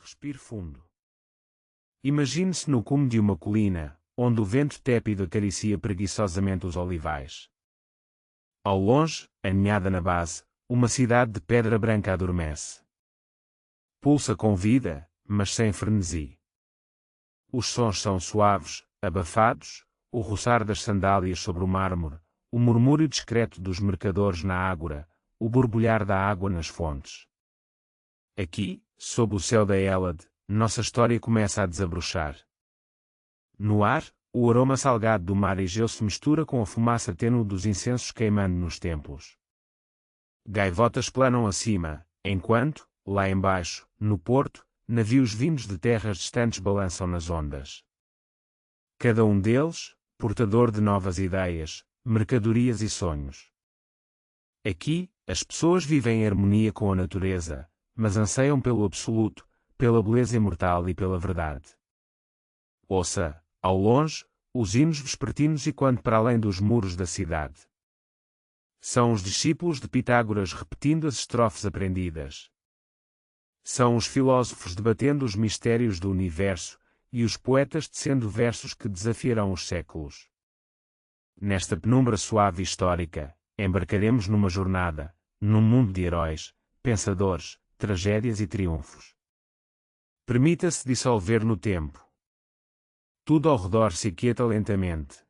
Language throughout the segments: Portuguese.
Respire fundo. Imagine-se no cume de uma colina, onde o vento tépido acaricia preguiçosamente os olivais. Ao longe, aninhada na base, uma cidade de pedra branca adormece. Pulsa com vida, mas sem frenesi. Os sons são suaves, abafados, o roçar das sandálias sobre o mármore, o murmúrio discreto dos mercadores na ágora, o borbulhar da água nas fontes. Aqui, sob o céu da Hélade, nossa história começa a desabrochar. No ar, o aroma salgado do mar Egeu se mistura com a fumaça tênue dos incensos queimando nos templos. Gaivotas planam acima, enquanto, lá embaixo, no porto, navios vindos de terras distantes balançam nas ondas. Cada um deles, portador de novas ideias, mercadorias e sonhos. Aqui, as pessoas vivem em harmonia com a natureza, mas anseiam pelo absoluto, pela beleza imortal e pela verdade. Ouça, ao longe, os hinos vespertinos e quando para além dos muros da cidade. São os discípulos de Pitágoras repetindo as estrofes aprendidas. São os filósofos debatendo os mistérios do universo, e os poetas tecendo versos que desafiarão os séculos. Nesta penumbra suave e histórica, embarcaremos numa jornada, num mundo de heróis, pensadores, tragédias e triunfos. Permita-se dissolver no tempo. Tudo ao redor se aquieta lentamente.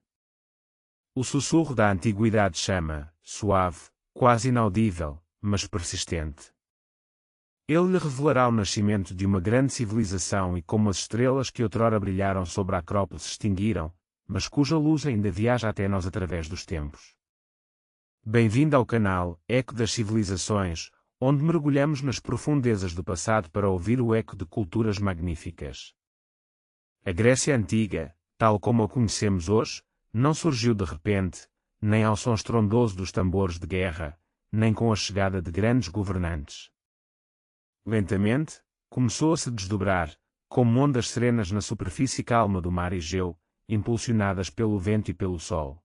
O sussurro da antiguidade chama, suave, quase inaudível, mas persistente. Ele lhe revelará o nascimento de uma grande civilização e como as estrelas que outrora brilharam sobre a Acrópole se extinguiram, mas cuja luz ainda viaja até nós através dos tempos. Bem-vindo ao canal Eco das Civilizações, onde mergulhamos nas profundezas do passado para ouvir o eco de culturas magníficas. A Grécia Antiga, tal como a conhecemos hoje, não surgiu de repente, nem ao som estrondoso dos tambores de guerra, nem com a chegada de grandes governantes. Lentamente, começou a se desdobrar, como ondas serenas na superfície calma do mar Egeu, impulsionadas pelo vento e pelo sol.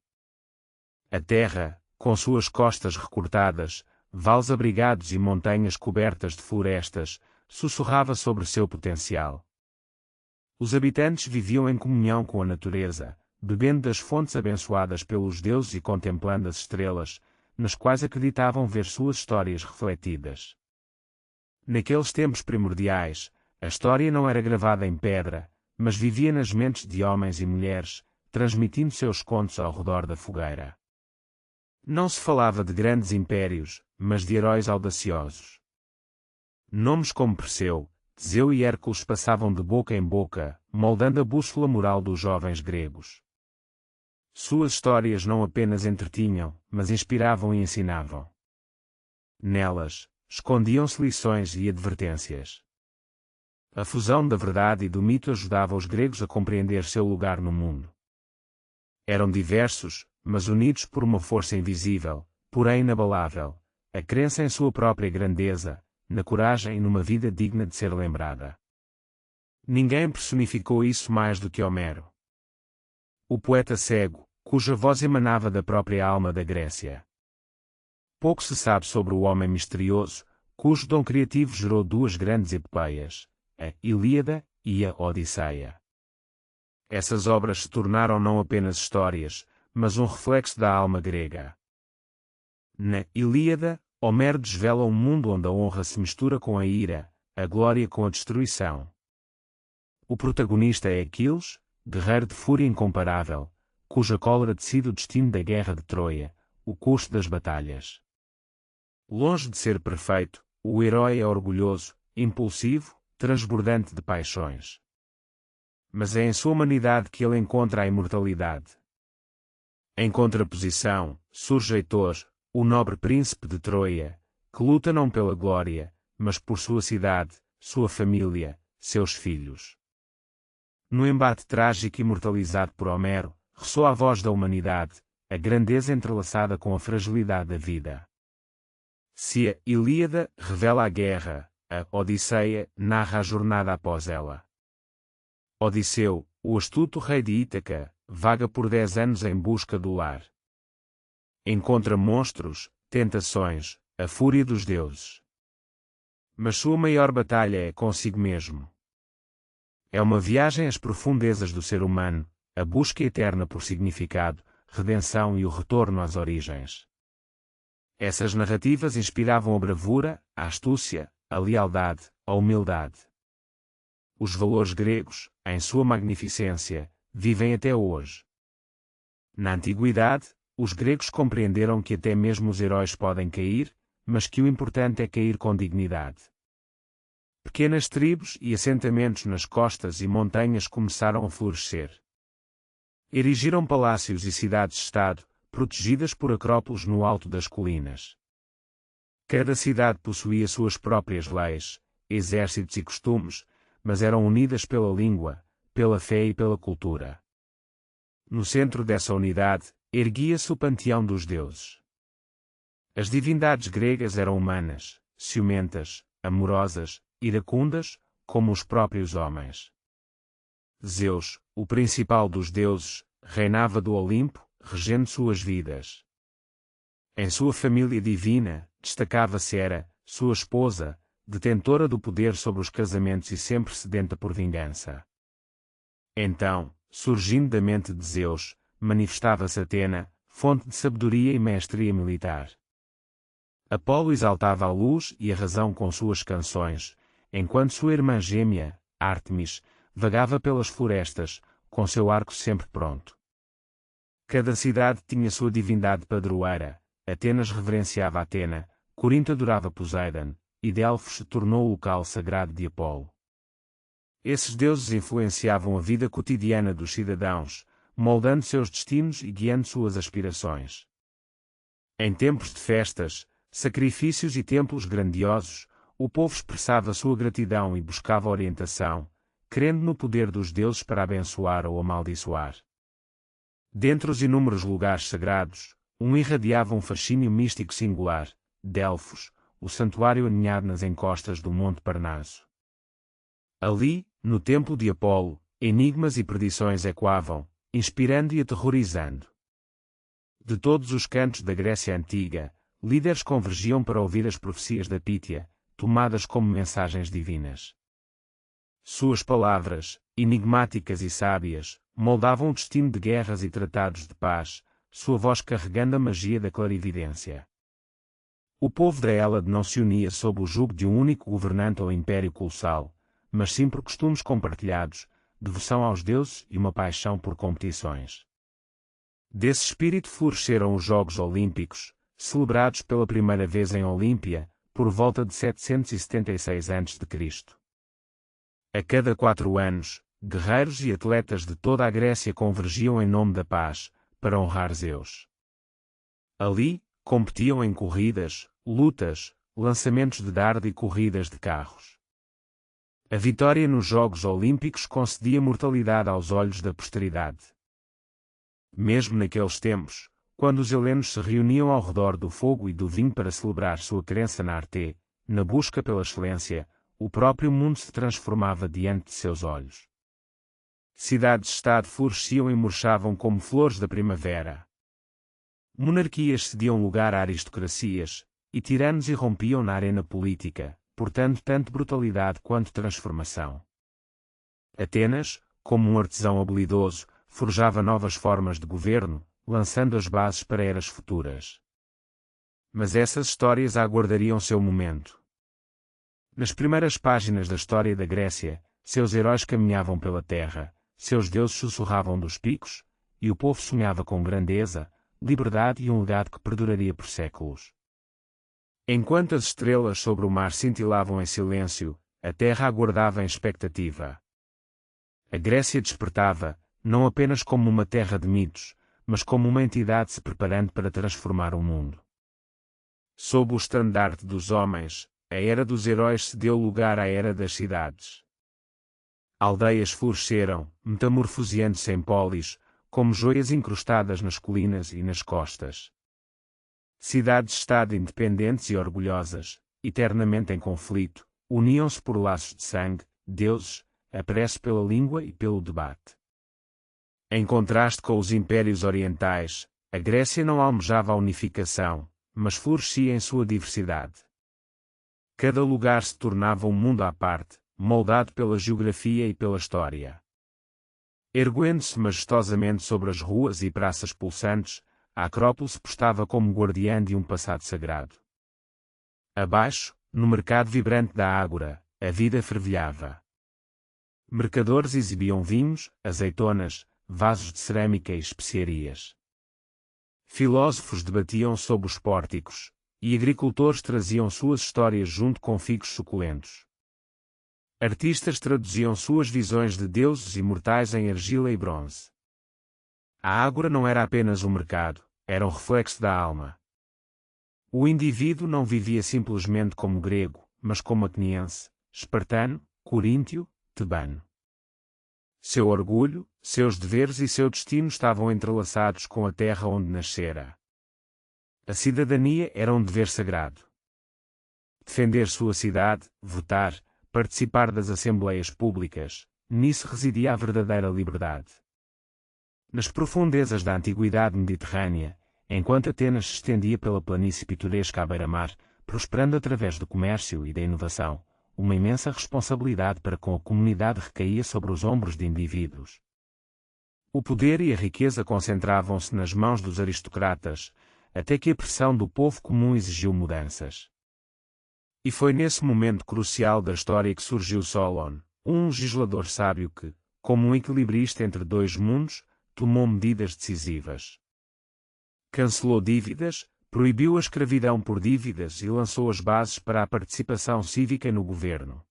A terra, com suas costas recortadas, vales abrigados e montanhas cobertas de florestas, sussurrava sobre seu potencial. Os habitantes viviam em comunhão com a natureza, bebendo das fontes abençoadas pelos deuses e contemplando as estrelas, nas quais acreditavam ver suas histórias refletidas. Naqueles tempos primordiais, a história não era gravada em pedra, mas vivia nas mentes de homens e mulheres, transmitindo seus contos ao redor da fogueira. Não se falava de grandes impérios, mas de heróis audaciosos. Nomes como Perseu, Teseu e Hércules passavam de boca em boca, moldando a bússola moral dos jovens gregos. Suas histórias não apenas entretinham, mas inspiravam e ensinavam. Nelas, escondiam-se lições e advertências. A fusão da verdade e do mito ajudava os gregos a compreender seu lugar no mundo. Eram diversos, mas unidos por uma força invisível, porém inabalável, a crença em sua própria grandeza, na coragem e numa vida digna de ser lembrada. Ninguém personificou isso mais do que Homero. O poeta cego, cuja voz emanava da própria alma da Grécia. Pouco se sabe sobre o homem misterioso, cujo dom criativo gerou duas grandes epopeias, a Ilíada e a Odisseia. Essas obras se tornaram não apenas histórias, mas um reflexo da alma grega. Na Ilíada, Homero desvela um mundo onde a honra se mistura com a ira, a glória com a destruição. O protagonista é Aquiles, guerreiro de fúria incomparável, cuja cólera decide o destino da guerra de Troia, o curso das batalhas. Longe de ser perfeito, o herói é orgulhoso, impulsivo, transbordante de paixões. Mas é em sua humanidade que ele encontra a imortalidade. Em contraposição, surge Heitor, o nobre príncipe de Troia, que luta não pela glória, mas por sua cidade, sua família, seus filhos. No embate trágico imortalizado por Homero, ressoa a voz da humanidade, a grandeza entrelaçada com a fragilidade da vida. Se a Ilíada revela a guerra, a Odisseia narra a jornada após ela. Odisseu, o astuto rei de Ítaca, vaga por 10 anos em busca do lar. Encontra monstros, tentações, a fúria dos deuses. Mas sua maior batalha é consigo mesmo. É uma viagem às profundezas do ser humano, a busca eterna por significado, redenção e o retorno às origens. Essas narrativas inspiravam a bravura, a astúcia, a lealdade, a humildade. Os valores gregos, em sua magnificência, vivem até hoje. Na antiguidade, os gregos compreenderam que até mesmo os heróis podem cair, mas que o importante é cair com dignidade. Pequenas tribos e assentamentos nas costas e montanhas começaram a florescer. Erigiram palácios e cidades-estado, protegidas por acrópolis no alto das colinas. Cada cidade possuía suas próprias leis, exércitos e costumes, mas eram unidas pela língua, pela fé e pela cultura. No centro dessa unidade, erguia-se o panteão dos deuses. As divindades gregas eram humanas, ciumentas, amorosas, iracundas, como os próprios homens. Zeus, o principal dos deuses, reinava do Olimpo, regendo suas vidas. Em sua família divina, destacava-se Hera, sua esposa, detentora do poder sobre os casamentos e sempre sedenta por vingança. Então, surgindo da mente de Zeus, manifestava-se Atena, fonte de sabedoria e mestria militar. Apolo exaltava a luz e a razão com suas canções, enquanto sua irmã gêmea, Ártemis, vagava pelas florestas, com seu arco sempre pronto. Cada cidade tinha sua divindade padroeira. Atenas reverenciava Atena, Corinto adorava Poseidon, e Delfos se tornou o local sagrado de Apolo. Esses deuses influenciavam a vida cotidiana dos cidadãos, moldando seus destinos e guiando suas aspirações. Em tempos de festas, sacrifícios e templos grandiosos, o povo expressava sua gratidão e buscava orientação, crendo no poder dos deuses para abençoar ou amaldiçoar. Dentre os inúmeros lugares sagrados, irradiava um fascínio místico singular, Delfos, o santuário aninhado nas encostas do Monte Parnaso. Ali, no templo de Apolo, enigmas e predições ecoavam, inspirando e aterrorizando. De todos os cantos da Grécia Antiga, líderes convergiam para ouvir as profecias da Pítia, tomadas como mensagens divinas. Suas palavras, enigmáticas e sábias, moldavam o destino de guerras e tratados de paz, sua voz carregando a magia da clarividência. O povo da Hélade não se unia sob o jugo de um único governante ou império colossal, mas sim por costumes compartilhados, devoção aos deuses e uma paixão por competições. Desse espírito floresceram os Jogos Olímpicos, celebrados pela primeira vez em Olímpia, por volta de 776 a.C. A cada 4 anos, guerreiros e atletas de toda a Grécia convergiam em nome da paz, para honrar Zeus. Ali, competiam em corridas, lutas, lançamentos de dardo e corridas de carros. A vitória nos Jogos Olímpicos concedia mortalidade aos olhos da posteridade. Mesmo naqueles tempos, quando os helenos se reuniam ao redor do fogo e do vinho para celebrar sua crença na arte, na busca pela excelência, o próprio mundo se transformava diante de seus olhos. Cidades-estado floresciam e murchavam como flores da primavera. Monarquias cediam lugar a aristocracias, e tiranos irrompiam na arena política, portando tanto brutalidade quanto transformação. Atenas, como um artesão habilidoso, forjava novas formas de governo, lançando as bases para eras futuras. Mas essas histórias aguardariam seu momento. Nas primeiras páginas da história da Grécia, seus heróis caminhavam pela terra, seus deuses sussurravam dos picos, e o povo sonhava com grandeza, liberdade e um legado que perduraria por séculos. Enquanto as estrelas sobre o mar cintilavam em silêncio, a terra aguardava em expectativa. A Grécia despertava, não apenas como uma terra de mitos, mas como uma entidade se preparando para transformar o mundo. Sob o estandarte dos homens, a era dos heróis cedeu lugar à era das cidades. Aldeias floresceram, metamorfoseando-se em polis, como joias incrustadas nas colinas e nas costas. Cidades-estado independentes e orgulhosas, eternamente em conflito, uniam-se por laços de sangue, deuses, a prece pela língua e pelo debate. Em contraste com os impérios orientais, a Grécia não almejava a unificação, mas florescia em sua diversidade. Cada lugar se tornava um mundo à parte, moldado pela geografia e pela história. Erguendo-se majestosamente sobre as ruas e praças pulsantes, a Acrópole se postava como guardiã de um passado sagrado. Abaixo, no mercado vibrante da Ágora, a vida fervilhava. Mercadores exibiam vinhos, azeitonas, vasos de cerâmica e especiarias. Filósofos debatiam sob os pórticos, e agricultores traziam suas histórias junto com figos suculentos. Artistas traduziam suas visões de deuses imortais em argila e bronze. A Ágora não era apenas um mercado, era um reflexo da alma. O indivíduo não vivia simplesmente como grego, mas como ateniense, espartano, coríntio, tebano. Seu orgulho, seus deveres e seu destino estavam entrelaçados com a terra onde nascera. A cidadania era um dever sagrado. Defender sua cidade, votar, participar das assembleias públicas, nisso residia a verdadeira liberdade. Nas profundezas da antiguidade mediterrânea, enquanto Atenas se estendia pela planície pitoresca à beira-mar, prosperando através do comércio e da inovação, uma imensa responsabilidade para com a comunidade recaía sobre os ombros de indivíduos. O poder e a riqueza concentravam-se nas mãos dos aristocratas, até que a pressão do povo comum exigiu mudanças. E foi nesse momento crucial da história que surgiu Solon, um legislador sábio que, como um equilibrista entre dois mundos, tomou medidas decisivas. Cancelou dívidas, proibiu a escravidão por dívidas e lançou as bases para a participação cívica no governo.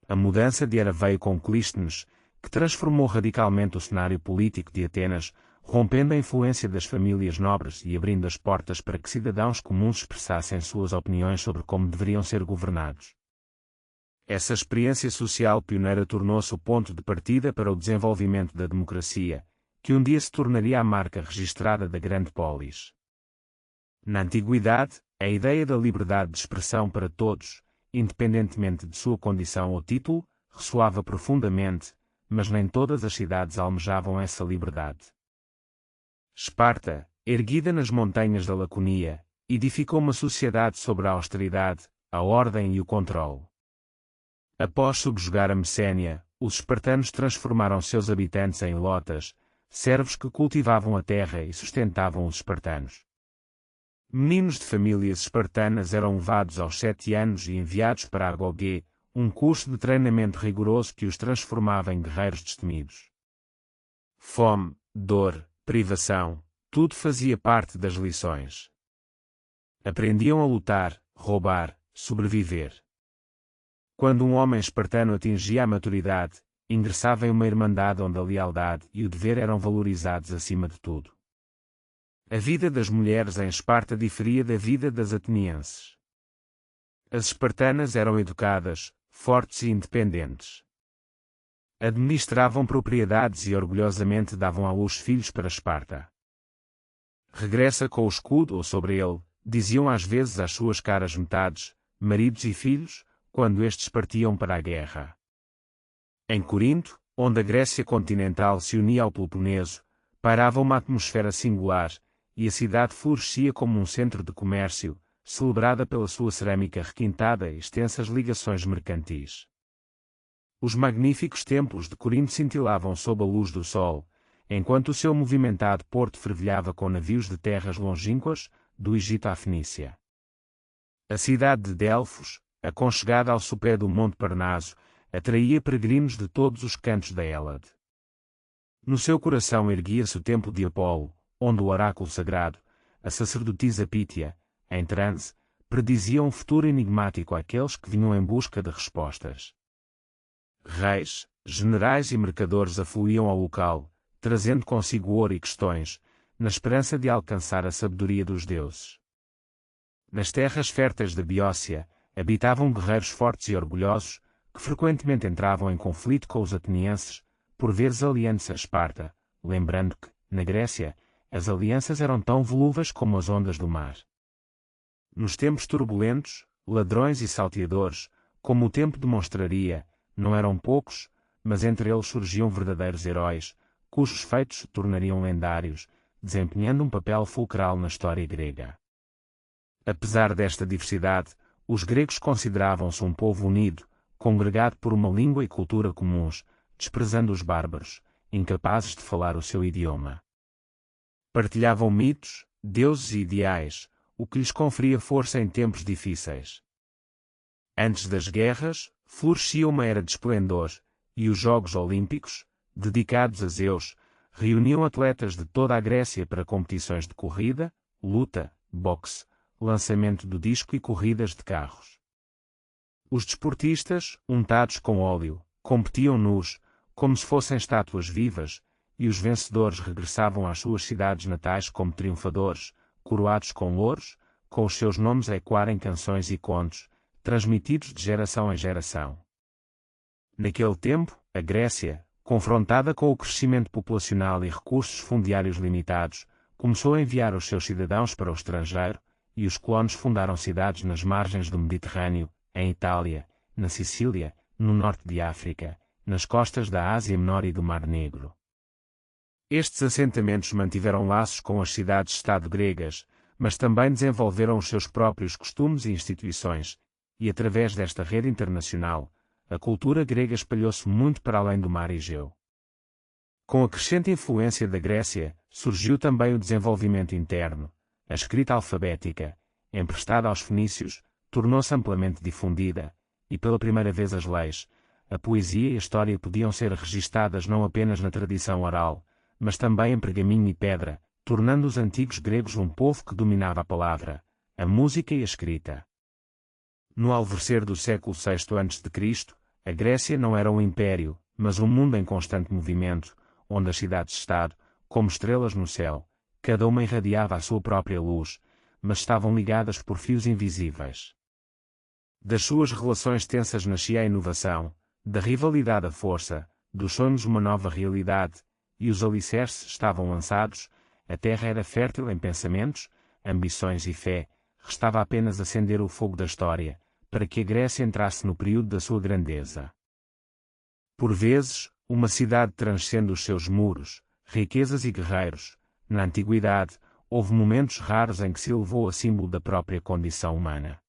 A mudança de era veio com Clístenes, que transformou radicalmente o cenário político de Atenas, rompendo a influência das famílias nobres e abrindo as portas para que cidadãos comuns expressassem suas opiniões sobre como deveriam ser governados. Essa experiência social pioneira tornou-se o ponto de partida para o desenvolvimento da democracia, que um dia se tornaria a marca registrada da grande polis. Na antiguidade, a ideia da liberdade de expressão para todos, independentemente de sua condição ou título, ressoava profundamente, mas nem todas as cidades almejavam essa liberdade. Esparta, erguida nas montanhas da Laconia, edificou uma sociedade sobre a austeridade, a ordem e o controle. Após subjugar a Messénia, os espartanos transformaram seus habitantes em ilotas, servos que cultivavam a terra e sustentavam os espartanos. Meninos de famílias espartanas eram levados aos 7 anos e enviados para a Agogé, um curso de treinamento rigoroso que os transformava em guerreiros destemidos. Fome, dor, privação, tudo fazia parte das lições. Aprendiam a lutar, roubar, sobreviver. Quando um homem espartano atingia a maturidade, ingressava em uma irmandade onde a lealdade e o dever eram valorizados acima de tudo. A vida das mulheres em Esparta diferia da vida das atenienses. As espartanas eram educadas, fortes e independentes. Administravam propriedades e orgulhosamente davam à luz filhos para Esparta. Regressa com o escudo ou sobre ele, diziam às vezes às suas caras metades, maridos e filhos, quando estes partiam para a guerra. Em Corinto, onde a Grécia continental se unia ao Peloponeso, pairava uma atmosfera singular, e a cidade florescia como um centro de comércio, celebrada pela sua cerâmica requintada e extensas ligações mercantis. Os magníficos templos de Corinto cintilavam sob a luz do sol, enquanto o seu movimentado porto fervilhava com navios de terras longínquas, do Egito à Fenícia. A cidade de Delfos, aconchegada ao sopé do Monte Parnaso, atraía peregrinos de todos os cantos da Hélade. No seu coração erguia-se o templo de Apolo, onde o oráculo sagrado, a sacerdotisa Pítia, em transe, predizia um futuro enigmático àqueles que vinham em busca de respostas. Reis, generais e mercadores afluíam ao local, trazendo consigo ouro e questões, na esperança de alcançar a sabedoria dos deuses. Nas terras férteis da Beócia, habitavam guerreiros fortes e orgulhosos, que frequentemente entravam em conflito com os atenienses, por vezes aliando-se a Esparta, lembrando que, na Grécia, as alianças eram tão volúveis como as ondas do mar. Nos tempos turbulentos, ladrões e salteadores, como o tempo demonstraria, não eram poucos, mas entre eles surgiam verdadeiros heróis, cujos feitos se tornariam lendários, desempenhando um papel fulcral na história grega. Apesar desta diversidade, os gregos consideravam-se um povo unido, congregado por uma língua e cultura comuns, desprezando os bárbaros, incapazes de falar o seu idioma. Partilhavam mitos, deuses e ideais, o que lhes conferia força em tempos difíceis. Antes das guerras, florescia uma era de esplendor, e os Jogos Olímpicos, dedicados a Zeus, reuniam atletas de toda a Grécia para competições de corrida, luta, boxe, lançamento do disco e corridas de carros. Os desportistas, untados com óleo, competiam nus, como se fossem estátuas vivas, e os vencedores regressavam às suas cidades natais como triunfadores, coroados com louros, com os seus nomes a ecoar em canções e contos, transmitidos de geração em geração. Naquele tempo, a Grécia, confrontada com o crescimento populacional e recursos fundiários limitados, começou a enviar os seus cidadãos para o estrangeiro, e os colonos fundaram cidades nas margens do Mediterrâneo, em Itália, na Sicília, no norte de África, nas costas da Ásia Menor e do Mar Negro. Estes assentamentos mantiveram laços com as cidades-estado gregas, mas também desenvolveram os seus próprios costumes e instituições, e através desta rede internacional, a cultura grega espalhou-se muito para além do mar Egeu. Com a crescente influência da Grécia, surgiu também o desenvolvimento interno. A escrita alfabética, emprestada aos fenícios, tornou-se amplamente difundida, e pela primeira vez as leis, a poesia e a história podiam ser registadas não apenas na tradição oral, mas também em pergaminho e pedra, tornando os antigos gregos um povo que dominava a palavra, a música e a escrita. No alvorecer do século VI a.C., a Grécia não era um império, mas um mundo em constante movimento, onde as cidades-estado, como estrelas no céu, cada uma irradiava a sua própria luz, mas estavam ligadas por fios invisíveis. Das suas relações tensas nascia a inovação, da rivalidade a força, dos sonhos uma nova realidade, e os alicerces estavam lançados, a terra era fértil em pensamentos, ambições e fé, restava apenas acender o fogo da história, para que a Grécia entrasse no período da sua grandeza. Por vezes, uma cidade transcende os seus muros, riquezas e guerreiros. Na antiguidade, houve momentos raros em que se elevou a símbolo da própria condição humana.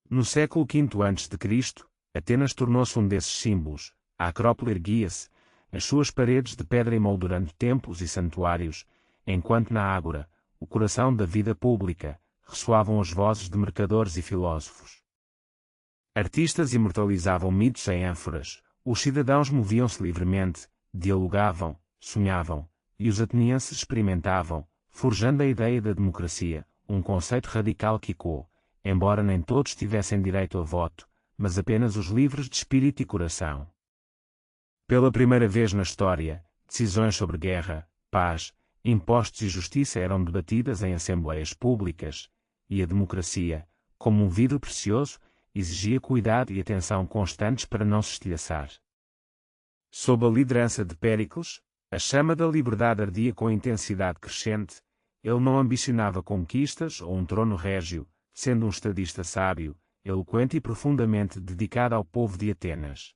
No século V a.C., Atenas tornou-se um desses símbolos, a Acrópole erguia-se, as suas paredes de pedra emoldurando templos e santuários, enquanto na Ágora, o coração da vida pública, ressoavam as vozes de mercadores e filósofos. Artistas imortalizavam mitos em ânforas, os cidadãos moviam-se livremente, dialogavam, sonhavam, e os atenienses experimentavam, forjando a ideia da democracia, um conceito radical que ecoou, embora nem todos tivessem direito a voto, mas apenas os livres de espírito e coração. Pela primeira vez na história, decisões sobre guerra, paz, impostos e justiça eram debatidas em assembleias públicas, e a democracia, como um vidro precioso, exigia cuidado e atenção constantes para não se estilhaçar. Sob a liderança de Péricles, a chama da liberdade ardia com intensidade crescente. Ele não ambicionava conquistas ou um trono régio, sendo um estadista sábio, eloquente e profundamente dedicado ao povo de Atenas.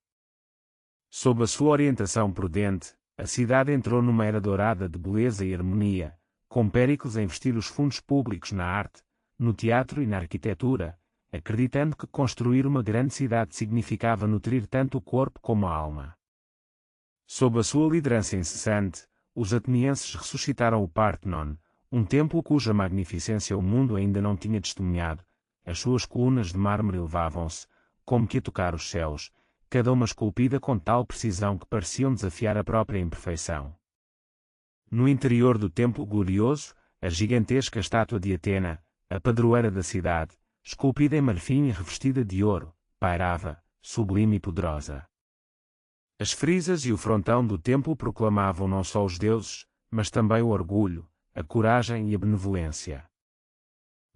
Sob a sua orientação prudente, a cidade entrou numa era dourada de beleza e harmonia, com Péricles a investir os fundos públicos na arte, no teatro e na arquitetura, acreditando que construir uma grande cidade significava nutrir tanto o corpo como a alma. Sob a sua liderança incessante, os atenienses ressuscitaram o Parthenon, um templo cuja magnificência o mundo ainda não tinha testemunhado. As suas colunas de mármore elevavam-se, como que a tocar os céus, cada uma esculpida com tal precisão que pareciam desafiar a própria imperfeição. No interior do templo glorioso, a gigantesca estátua de Atena, a padroeira da cidade, esculpida em marfim e revestida de ouro, pairava, sublime e poderosa. As frisas e o frontão do templo proclamavam não só os deuses, mas também o orgulho, a coragem e a benevolência.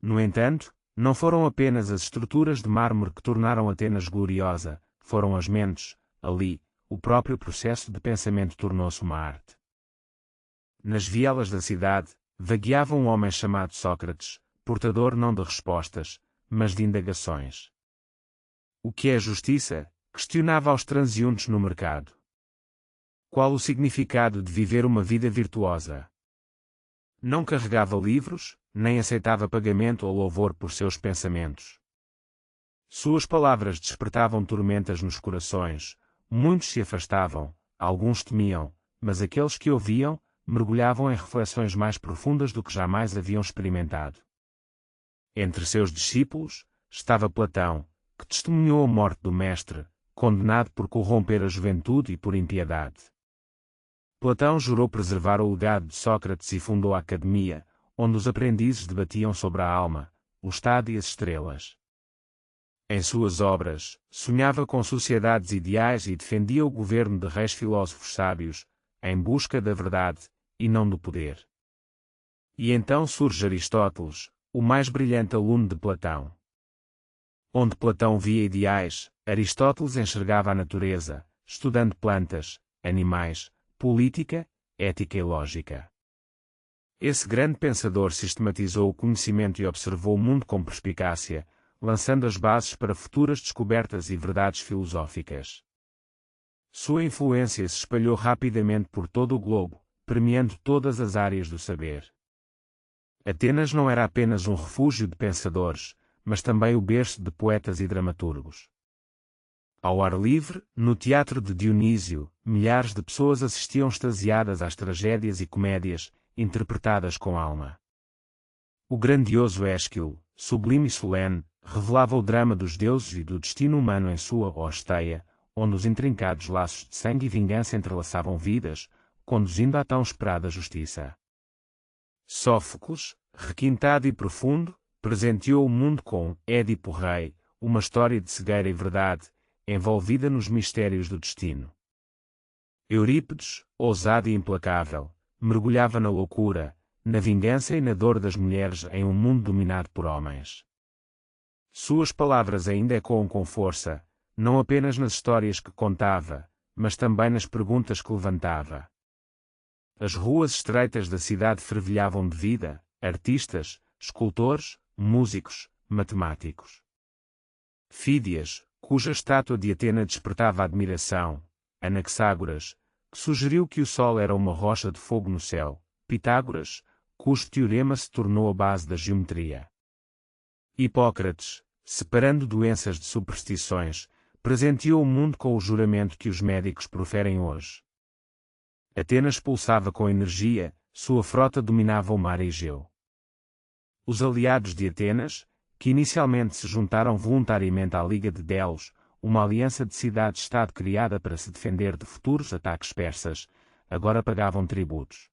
No entanto, não foram apenas as estruturas de mármore que tornaram Atenas gloriosa, foram as mentes. Ali, o próprio processo de pensamento tornou-se uma arte. Nas vielas da cidade, vagueava um homem chamado Sócrates, portador não de respostas, mas de indagações. O que é justiça? Questionava aos transeuntes no mercado. Qual o significado de viver uma vida virtuosa? Não carregava livros, nem aceitava pagamento ou louvor por seus pensamentos. Suas palavras despertavam tormentas nos corações, muitos se afastavam, alguns temiam, mas aqueles que ouviam, mergulhavam em reflexões mais profundas do que jamais haviam experimentado. Entre seus discípulos, estava Platão, que testemunhou a morte do mestre, condenado por corromper a juventude e por impiedade. Platão jurou preservar o legado de Sócrates e fundou a Academia, onde os aprendizes debatiam sobre a alma, o Estado e as estrelas. Em suas obras, sonhava com sociedades ideais e defendia o governo de reis filósofos sábios, em busca da verdade, e não do poder. E então surge Aristóteles, o mais brilhante aluno de Platão. Onde Platão via ideais, Aristóteles enxergava a natureza, estudando plantas, animais, política, ética e lógica. Esse grande pensador sistematizou o conhecimento e observou o mundo com perspicácia, lançando as bases para futuras descobertas e verdades filosóficas. Sua influência se espalhou rapidamente por todo o globo, permeando todas as áreas do saber. Atenas não era apenas um refúgio de pensadores, mas também o berço de poetas e dramaturgos. Ao ar livre, no teatro de Dionísio, milhares de pessoas assistiam extasiadas às tragédias e comédias, interpretadas com alma. O grandioso Ésquilo, sublime e solene, revelava o drama dos deuses e do destino humano em sua Osteia, onde os intrincados laços de sangue e vingança entrelaçavam vidas, conduzindo à tão esperada justiça. Sófocles, requintado e profundo, presenteou o mundo com Édipo Rei, uma história de cegueira e verdade, envolvida nos mistérios do destino. Eurípides, ousado e implacável, mergulhava na loucura, na vingança e na dor das mulheres em um mundo dominado por homens. Suas palavras ainda ecoam com força, não apenas nas histórias que contava, mas também nas perguntas que levantava. As ruas estreitas da cidade fervilhavam de vida, artistas, escultores, músicos, matemáticos. Fídias, cuja estátua de Atena despertava admiração, Anaxágoras, que sugeriu que o Sol era uma rocha de fogo no céu, Pitágoras, cujo teorema se tornou a base da geometria. Hipócrates, separando doenças de superstições, presenteou o mundo com o juramento que os médicos proferem hoje. Atenas pulsava com energia, sua frota dominava o mar Egeu. Os aliados de Atenas, que inicialmente se juntaram voluntariamente à Liga de Delos, uma aliança de cidade-estado criada para se defender de futuros ataques persas, agora pagavam tributos.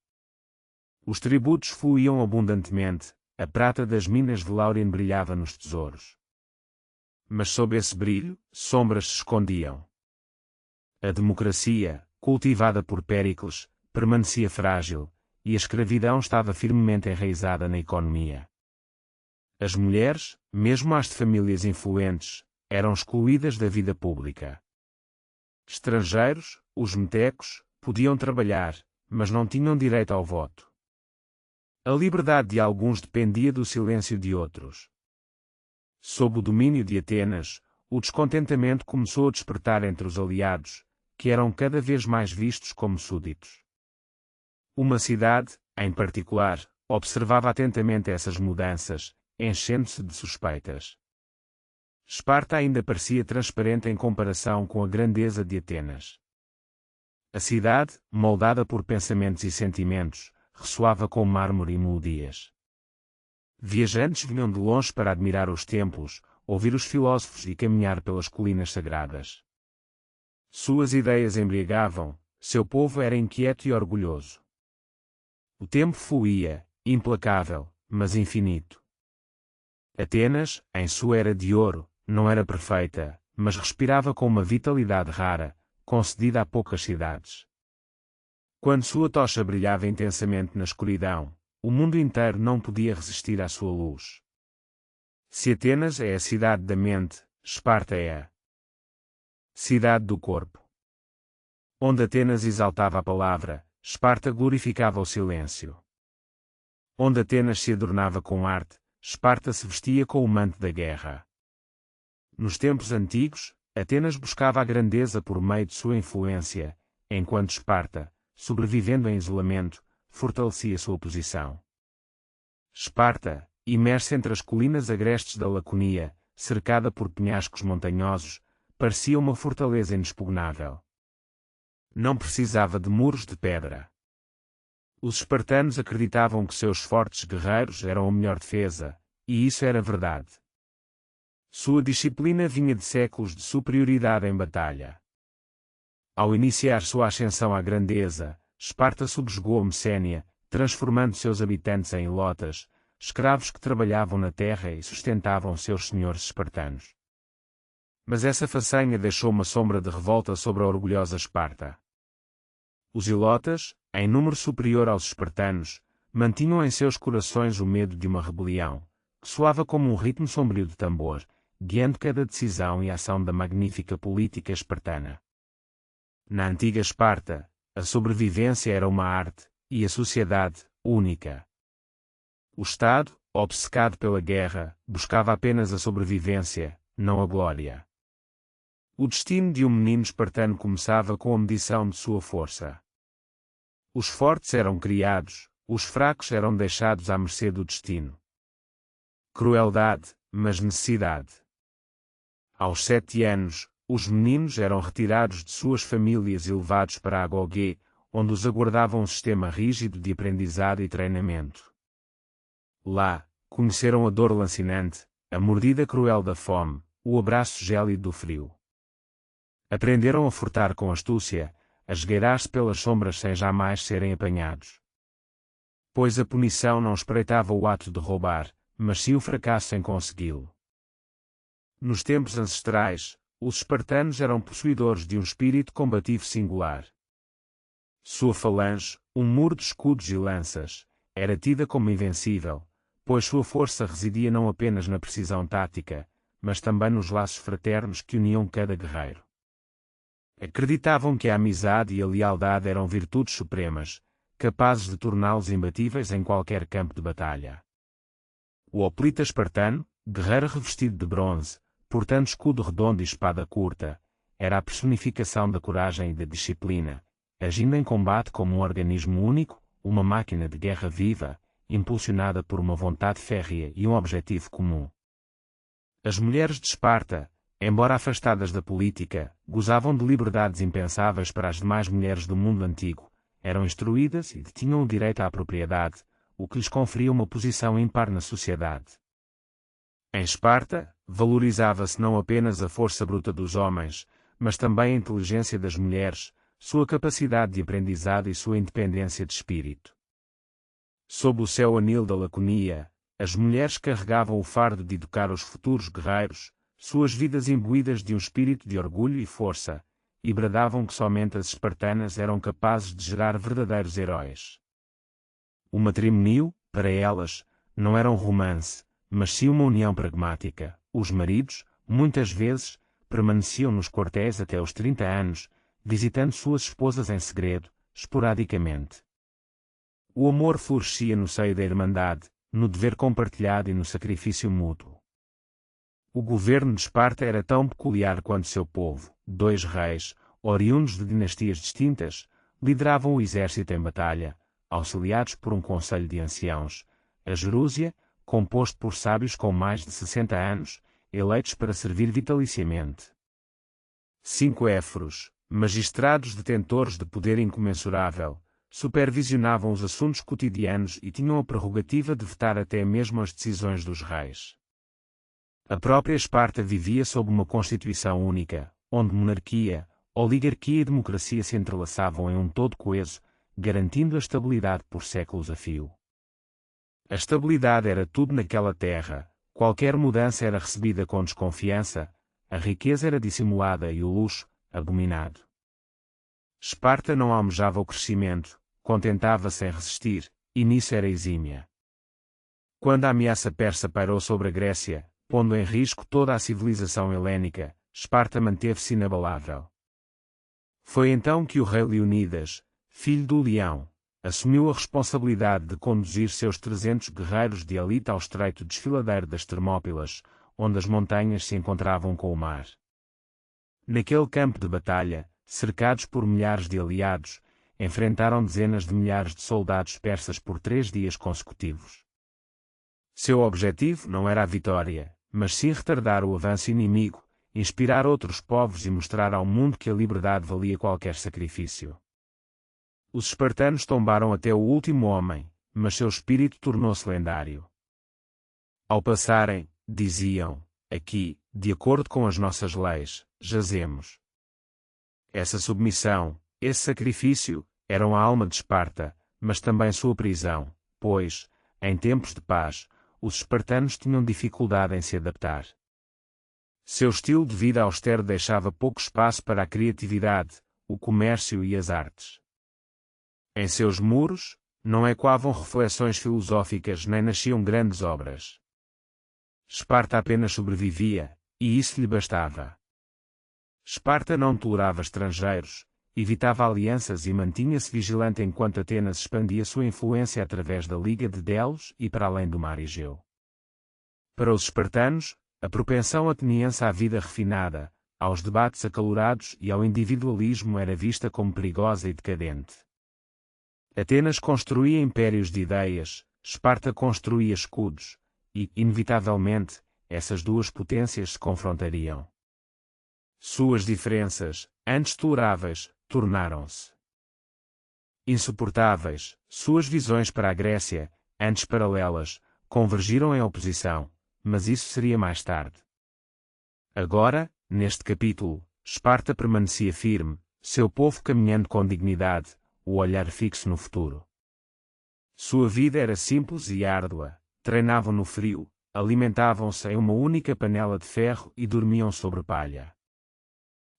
Os tributos fluíam abundantemente, a prata das minas de Láurien brilhava nos tesouros. Mas sob esse brilho, sombras se escondiam. A democracia, cultivada por Péricles, permanecia frágil, e a escravidão estava firmemente enraizada na economia. As mulheres, mesmo as de famílias influentes, eram excluídas da vida pública. Estrangeiros, os metecos, podiam trabalhar, mas não tinham direito ao voto. A liberdade de alguns dependia do silêncio de outros. Sob o domínio de Atenas, o descontentamento começou a despertar entre os aliados, que eram cada vez mais vistos como súditos. Uma cidade, em particular, observava atentamente essas mudanças, enchendo-se de suspeitas. Esparta ainda parecia transparente em comparação com a grandeza de Atenas. A cidade, moldada por pensamentos e sentimentos, ressoava com mármore e melodias. Viajantes vinham de longe para admirar os templos, ouvir os filósofos e caminhar pelas colinas sagradas. Suas ideias embriagavam, seu povo era inquieto e orgulhoso. O tempo fluía, implacável, mas infinito. Atenas, em sua era de ouro, não era perfeita, mas respirava com uma vitalidade rara, concedida a poucas cidades. Quando sua tocha brilhava intensamente na escuridão, o mundo inteiro não podia resistir à sua luz. Se Atenas é a cidade da mente, Esparta é a cidade do corpo. Onde Atenas exaltava a palavra, Esparta glorificava o silêncio. Onde Atenas se adornava com arte, Esparta se vestia com o manto da guerra. Nos tempos antigos, Atenas buscava a grandeza por meio de sua influência, enquanto Esparta, sobrevivendo em isolamento, fortalecia sua posição. Esparta, imersa entre as colinas agrestes da Laconia, cercada por penhascos montanhosos, parecia uma fortaleza inexpugnável. Não precisava de muros de pedra. Os espartanos acreditavam que seus fortes guerreiros eram a melhor defesa, e isso era verdade. Sua disciplina vinha de séculos de superioridade em batalha. Ao iniciar sua ascensão à grandeza, Esparta subjugou a Messénia, transformando seus habitantes em ilotas, escravos que trabalhavam na terra e sustentavam seus senhores espartanos. Mas essa façanha deixou uma sombra de revolta sobre a orgulhosa Esparta. Os ilotas, em número superior aos espartanos, mantinham em seus corações o medo de uma rebelião, que soava como um ritmo sombrio de tambor, guiando cada decisão e ação da magnífica política espartana. Na antiga Esparta, a sobrevivência era uma arte, e a sociedade, única. O Estado, obcecado pela guerra, buscava apenas a sobrevivência, não a glória. O destino de um menino espartano começava com a medição de sua força. Os fortes eram criados, os fracos eram deixados à mercê do destino. Crueldade, mas necessidade. Aos 7 anos, os meninos eram retirados de suas famílias e levados para Agogé, onde os aguardava um sistema rígido de aprendizado e treinamento. Lá, conheceram a dor lancinante, a mordida cruel da fome, o abraço gélido do frio. Aprenderam a furtar com astúcia, a esgueirar-se pelas sombras sem jamais serem apanhados. Pois a punição não espreitava o ato de roubar, mas sim o fracasso em consegui-lo. Nos tempos ancestrais, os espartanos eram possuidores de um espírito combativo singular. Sua falange, um muro de escudos e lanças, era tida como invencível, pois sua força residia não apenas na precisão tática, mas também nos laços fraternos que uniam cada guerreiro. Acreditavam que a amizade e a lealdade eram virtudes supremas, capazes de torná-los imbatíveis em qualquer campo de batalha. O hoplita espartano, guerreiro revestido de bronze, portando escudo redondo e espada curta, era a personificação da coragem e da disciplina, agindo em combate como um organismo único, uma máquina de guerra viva, impulsionada por uma vontade férrea e um objetivo comum. As mulheres de Esparta, embora afastadas da política, gozavam de liberdades impensáveis para as demais mulheres do mundo antigo, eram instruídas e detinham o direito à propriedade, o que lhes conferia uma posição ímpar na sociedade. Em Esparta, valorizava-se não apenas a força bruta dos homens, mas também a inteligência das mulheres, sua capacidade de aprendizado e sua independência de espírito. Sob o céu anil da Laconia, as mulheres carregavam o fardo de educar os futuros guerreiros, suas vidas imbuídas de um espírito de orgulho e força, e bradavam que somente as espartanas eram capazes de gerar verdadeiros heróis. O matrimônio, para elas, não era um romance, mas sim uma união pragmática. Os maridos, muitas vezes, permaneciam nos quartéis até os 30 anos, visitando suas esposas em segredo, esporadicamente. O amor florescia no seio da irmandade, no dever compartilhado e no sacrifício mútuo. O governo de Esparta era tão peculiar quanto seu povo. 2 reis, oriundos de dinastias distintas, lideravam o exército em batalha, auxiliados por um conselho de anciãos, a gerúsia, composto por sábios com mais de 60 anos, eleitos para servir vitaliciamente. 5 éforos, magistrados detentores de poder incomensurável, supervisionavam os assuntos cotidianos e tinham a prerrogativa de vetar até mesmo as decisões dos reis. A própria Esparta vivia sob uma constituição única, onde monarquia, oligarquia e democracia se entrelaçavam em um todo coeso, garantindo a estabilidade por séculos a fio. A estabilidade era tudo naquela terra, qualquer mudança era recebida com desconfiança, a riqueza era dissimulada e o luxo, abominado. Esparta não almejava o crescimento, contentava-se em resistir, e nisso era exímia. Quando a ameaça persa pairou sobre a Grécia, pondo em risco toda a civilização helénica, Esparta manteve-se inabalável. Foi então que o rei Leonidas, filho do Leão, assumiu a responsabilidade de conduzir seus 300 guerreiros de elite ao estreito desfiladeiro das Termópilas, onde as montanhas se encontravam com o mar. Naquele campo de batalha, cercados por milhares de aliados, enfrentaram dezenas de milhares de soldados persas por 3 dias consecutivos. Seu objetivo não era a vitória, mas sim retardar o avanço inimigo, inspirar outros povos e mostrar ao mundo que a liberdade valia qualquer sacrifício. Os espartanos tombaram até o último homem, mas seu espírito tornou-se lendário. Ao passarem, diziam: aqui, de acordo com as nossas leis, jazemos. Essa submissão, esse sacrifício, eram a alma de Esparta, mas também sua prisão, pois, em tempos de paz, os espartanos tinham dificuldade em se adaptar. Seu estilo de vida austero deixava pouco espaço para a criatividade, o comércio e as artes. Em seus muros, não ecoavam reflexões filosóficas nem nasciam grandes obras. Esparta apenas sobrevivia, e isso lhe bastava. Esparta não tolerava estrangeiros, evitava alianças e mantinha-se vigilante enquanto Atenas expandia sua influência através da Liga de Delos e para além do mar Egeu. Para os espartanos, a propensão ateniense à vida refinada, aos debates acalorados e ao individualismo era vista como perigosa e decadente. Atenas construía impérios de ideias, Esparta construía escudos, e, inevitavelmente, essas duas potências se confrontariam. Suas diferenças, antes toleráveis, tornaram-se insuportáveis. Suas visões para a Grécia, antes paralelas, convergiram em oposição, mas isso seria mais tarde. Agora, neste capítulo, Esparta permanecia firme, seu povo caminhando com dignidade, o olhar fixo no futuro. Sua vida era simples e árdua, treinavam no frio, alimentavam-se em uma única panela de ferro e dormiam sobre palha.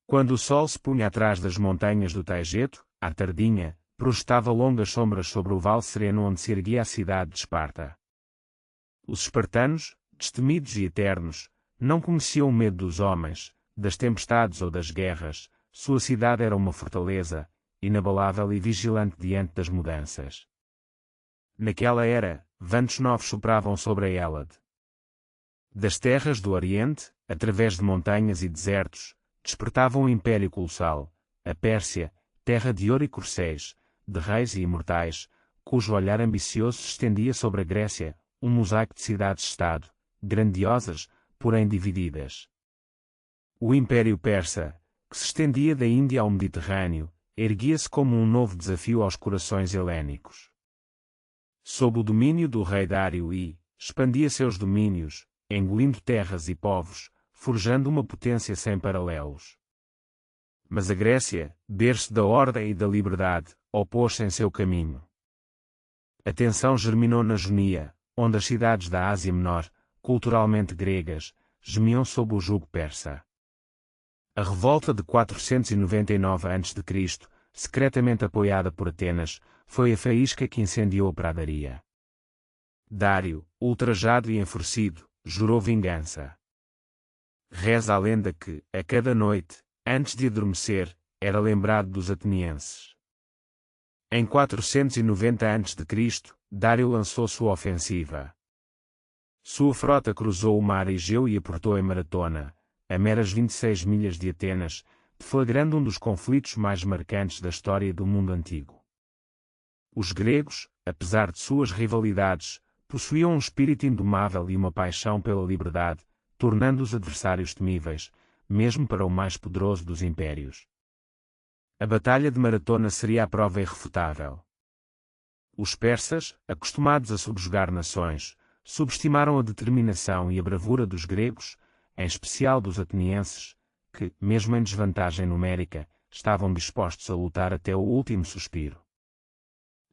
Quando o sol se punha atrás das montanhas do Taigeto, à tardinha, projetava longas sombras sobre o vale sereno onde se erguia a cidade de Esparta. Os espartanos, destemidos e eternos, não conheciam o medo dos homens, das tempestades ou das guerras, sua cidade era uma fortaleza, inabalável e vigilante diante das mudanças. Naquela era, ventos novos sopravam sobre a Hélade. Das terras do Oriente, através de montanhas e desertos, despertava um império colossal, a Pérsia, terra de ouro e corcéis, de reis e imortais, cujo olhar ambicioso se estendia sobre a Grécia, um mosaico de cidades-estado, grandiosas, porém divididas. O Império Persa, que se estendia da Índia ao Mediterrâneo, erguia-se como um novo desafio aos corações helénicos. Sob o domínio do rei Dário expandia seus domínios, engolindo terras e povos, forjando uma potência sem paralelos. Mas a Grécia, berço da ordem e da liberdade, opôs-se em seu caminho. A tensão germinou na Jonia, onde as cidades da Ásia Menor, culturalmente gregas, gemiam sob o jugo persa. A revolta de 499 a.C., secretamente apoiada por Atenas, foi a faísca que incendiou a pradaria. Dário, ultrajado e enfurecido, jurou vingança. Reza a lenda que, a cada noite, antes de adormecer, era lembrado dos atenienses. Em 490 a.C., Dário lançou sua ofensiva. Sua frota cruzou o mar Egeu e aportou em Maratona, a meras 26 milhas de Atenas, deflagrando um dos conflitos mais marcantes da história do mundo antigo. Os gregos, apesar de suas rivalidades, possuíam um espírito indomável e uma paixão pela liberdade, tornando os adversários temíveis, mesmo para o mais poderoso dos impérios. A Batalha de Maratona seria a prova irrefutável. Os persas, acostumados a subjugar nações, subestimaram a determinação e a bravura dos gregos, em especial dos atenienses, que, mesmo em desvantagem numérica, estavam dispostos a lutar até o último suspiro.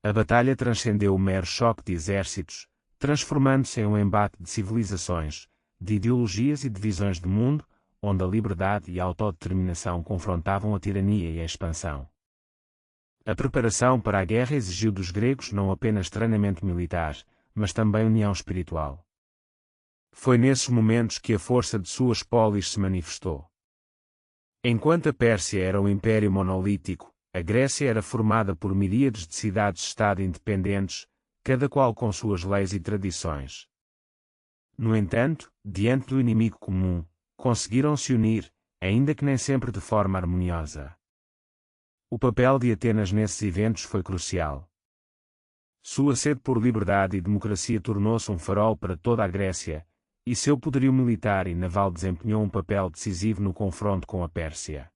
A batalha transcendeu o mero choque de exércitos, transformando-se em um embate de civilizações, de ideologias e de visões de mundo, onde a liberdade e a autodeterminação confrontavam a tirania e a expansão. A preparação para a guerra exigiu dos gregos não apenas treinamento militar, mas também união espiritual. Foi nesses momentos que a força de suas polis se manifestou. Enquanto a Pérsia era um império monolítico, a Grécia era formada por miríades de cidades-estado independentes, cada qual com suas leis e tradições. No entanto, diante do inimigo comum, conseguiram se unir, ainda que nem sempre de forma harmoniosa. O papel de Atenas nesses eventos foi crucial. Sua sede por liberdade e democracia tornou-se um farol para toda a Grécia, e seu poderio militar e naval desempenhou um papel decisivo no confronto com a Pérsia.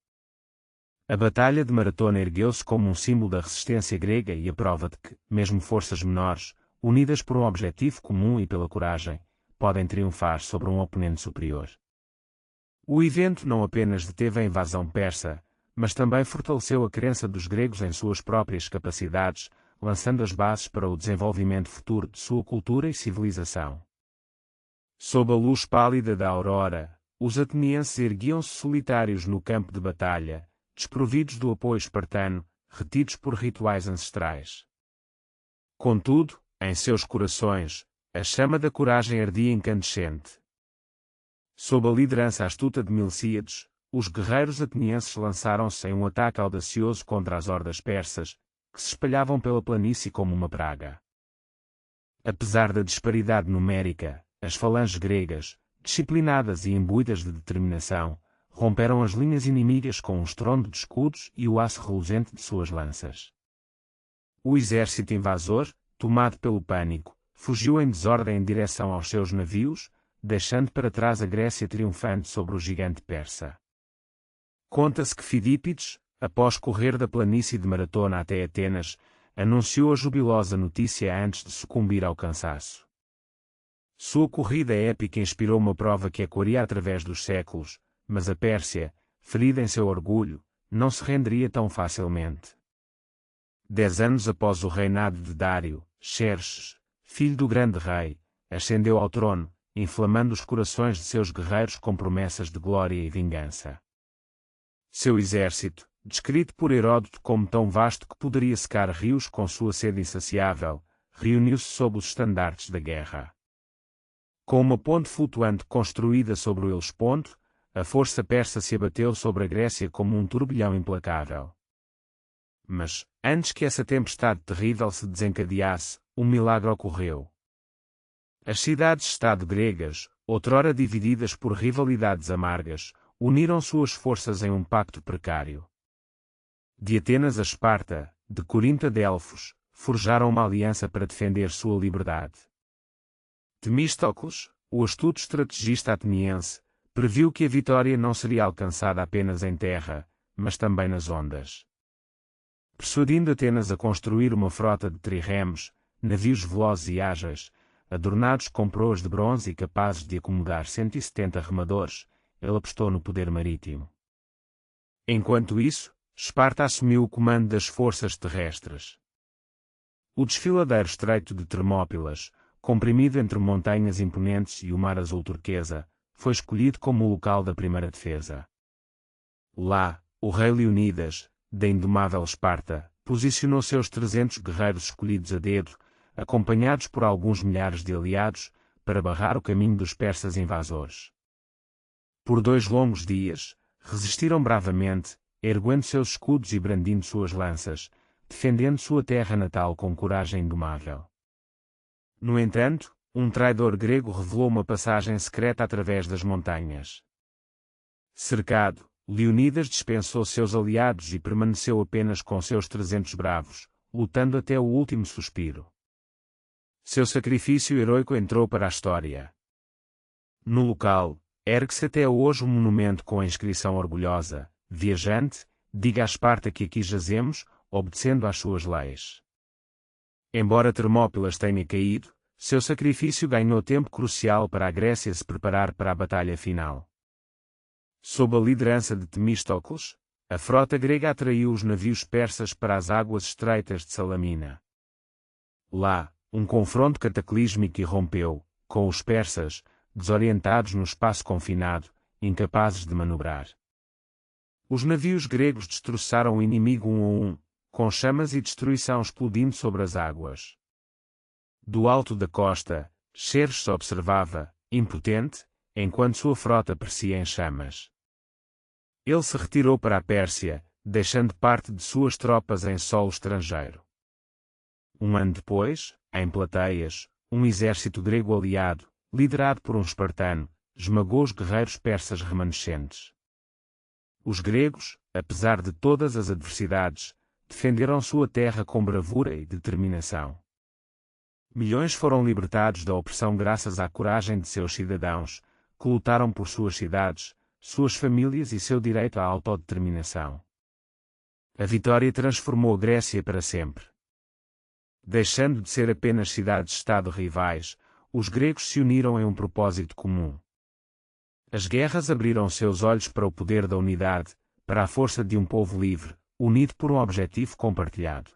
A Batalha de Maratona ergueu-se como um símbolo da resistência grega e a prova de que, mesmo forças menores, unidas por um objetivo comum e pela coragem, podem triunfar sobre um oponente superior. O evento não apenas deteve a invasão persa, mas também fortaleceu a crença dos gregos em suas próprias capacidades, lançando as bases para o desenvolvimento futuro de sua cultura e civilização. Sob a luz pálida da aurora, os atenienses erguiam-se solitários no campo de batalha, desprovidos do apoio espartano, retidos por rituais ancestrais. Contudo, em seus corações, a chama da coragem ardia incandescente. Sob a liderança astuta de Milcíades, os guerreiros atenienses lançaram-se em um ataque audacioso contra as hordas persas, que se espalhavam pela planície como uma praga. Apesar da disparidade numérica, as falanges gregas, disciplinadas e imbuídas de determinação, romperam as linhas inimigas com um estrondo de escudos e o aço reluzente de suas lanças. O exército invasor, tomado pelo pânico, fugiu em desordem em direção aos seus navios, deixando para trás a Grécia triunfante sobre o gigante persa. Conta-se que Fidípides, após correr da planície de Maratona até Atenas, anunciou a jubilosa notícia antes de sucumbir ao cansaço. Sua corrida épica inspirou uma prova que ecoaria através dos séculos, mas a Pérsia, ferida em seu orgulho, não se renderia tão facilmente. 10 anos após o reinado de Dário, Xerxes, filho do grande rei, ascendeu ao trono, inflamando os corações de seus guerreiros com promessas de glória e vingança. Seu exército, descrito por Heródoto como tão vasto que poderia secar rios com sua sede insaciável, reuniu-se sob os estandartes da guerra. Com uma ponte flutuante construída sobre o Helesponto, a força persa se abateu sobre a Grécia como um turbilhão implacável. Mas, antes que essa tempestade terrível se desencadeasse, um milagre ocorreu. As cidades-estado gregas, outrora divididas por rivalidades amargas, uniram suas forças em um pacto precário. De Atenas a Esparta, de Corinto a Delfos, forjaram uma aliança para defender sua liberdade. Temístocles, o astuto estrategista ateniense, previu que a vitória não seria alcançada apenas em terra, mas também nas ondas. Persuadindo Atenas a construir uma frota de trirremos, navios velozes e ágeis, adornados com proas de bronze e capazes de acomodar 170 remadores, ele apostou no poder marítimo. Enquanto isso, Esparta assumiu o comando das forças terrestres. O desfiladeiro estreito de Termópilas, comprimido entre montanhas imponentes e o mar azul turquesa, foi escolhido como o local da primeira defesa. Lá, o rei Leonidas, da indomável Esparta, posicionou seus 300 guerreiros escolhidos a dedo, acompanhados por alguns milhares de aliados, para barrar o caminho dos persas invasores. Por 2 longos dias, resistiram bravamente, erguendo seus escudos e brandindo suas lanças, defendendo sua terra natal com coragem indomável. No entanto, um traidor grego revelou uma passagem secreta através das montanhas. Cercado, Leonidas dispensou seus aliados e permaneceu apenas com seus 300 bravos, lutando até o último suspiro. Seu sacrifício heroico entrou para a história. No local, ergue-se até hoje um monumento com a inscrição orgulhosa: viajante, diga a Esparta que aqui jazemos, obedecendo às suas leis. Embora Termópilas tenha caído, seu sacrifício ganhou tempo crucial para a Grécia se preparar para a batalha final. Sob a liderança de Temístocles, a frota grega atraiu os navios persas para as águas estreitas de Salamina. Lá, um confronto cataclísmico irrompeu, com os persas, desorientados no espaço confinado, incapazes de manobrar. Os navios gregos destroçaram o inimigo um a um, com chamas e destruição explodindo sobre as águas. Do alto da costa, Xerxes observava, impotente, enquanto sua frota perecia em chamas. Ele se retirou para a Pérsia, deixando parte de suas tropas em solo estrangeiro. Um ano depois, em Plateias, um exército grego aliado, liderado por um espartano, esmagou os guerreiros persas remanescentes. Os gregos, apesar de todas as adversidades, defenderam sua terra com bravura e determinação. Milhões foram libertados da opressão graças à coragem de seus cidadãos, que lutaram por suas cidades, suas famílias e seu direito à autodeterminação. A vitória transformou a Grécia para sempre. Deixando de ser apenas cidades-estado rivais, os gregos se uniram em um propósito comum. As guerras abriram seus olhos para o poder da unidade, para a força de um povo livre, unido por um objetivo compartilhado.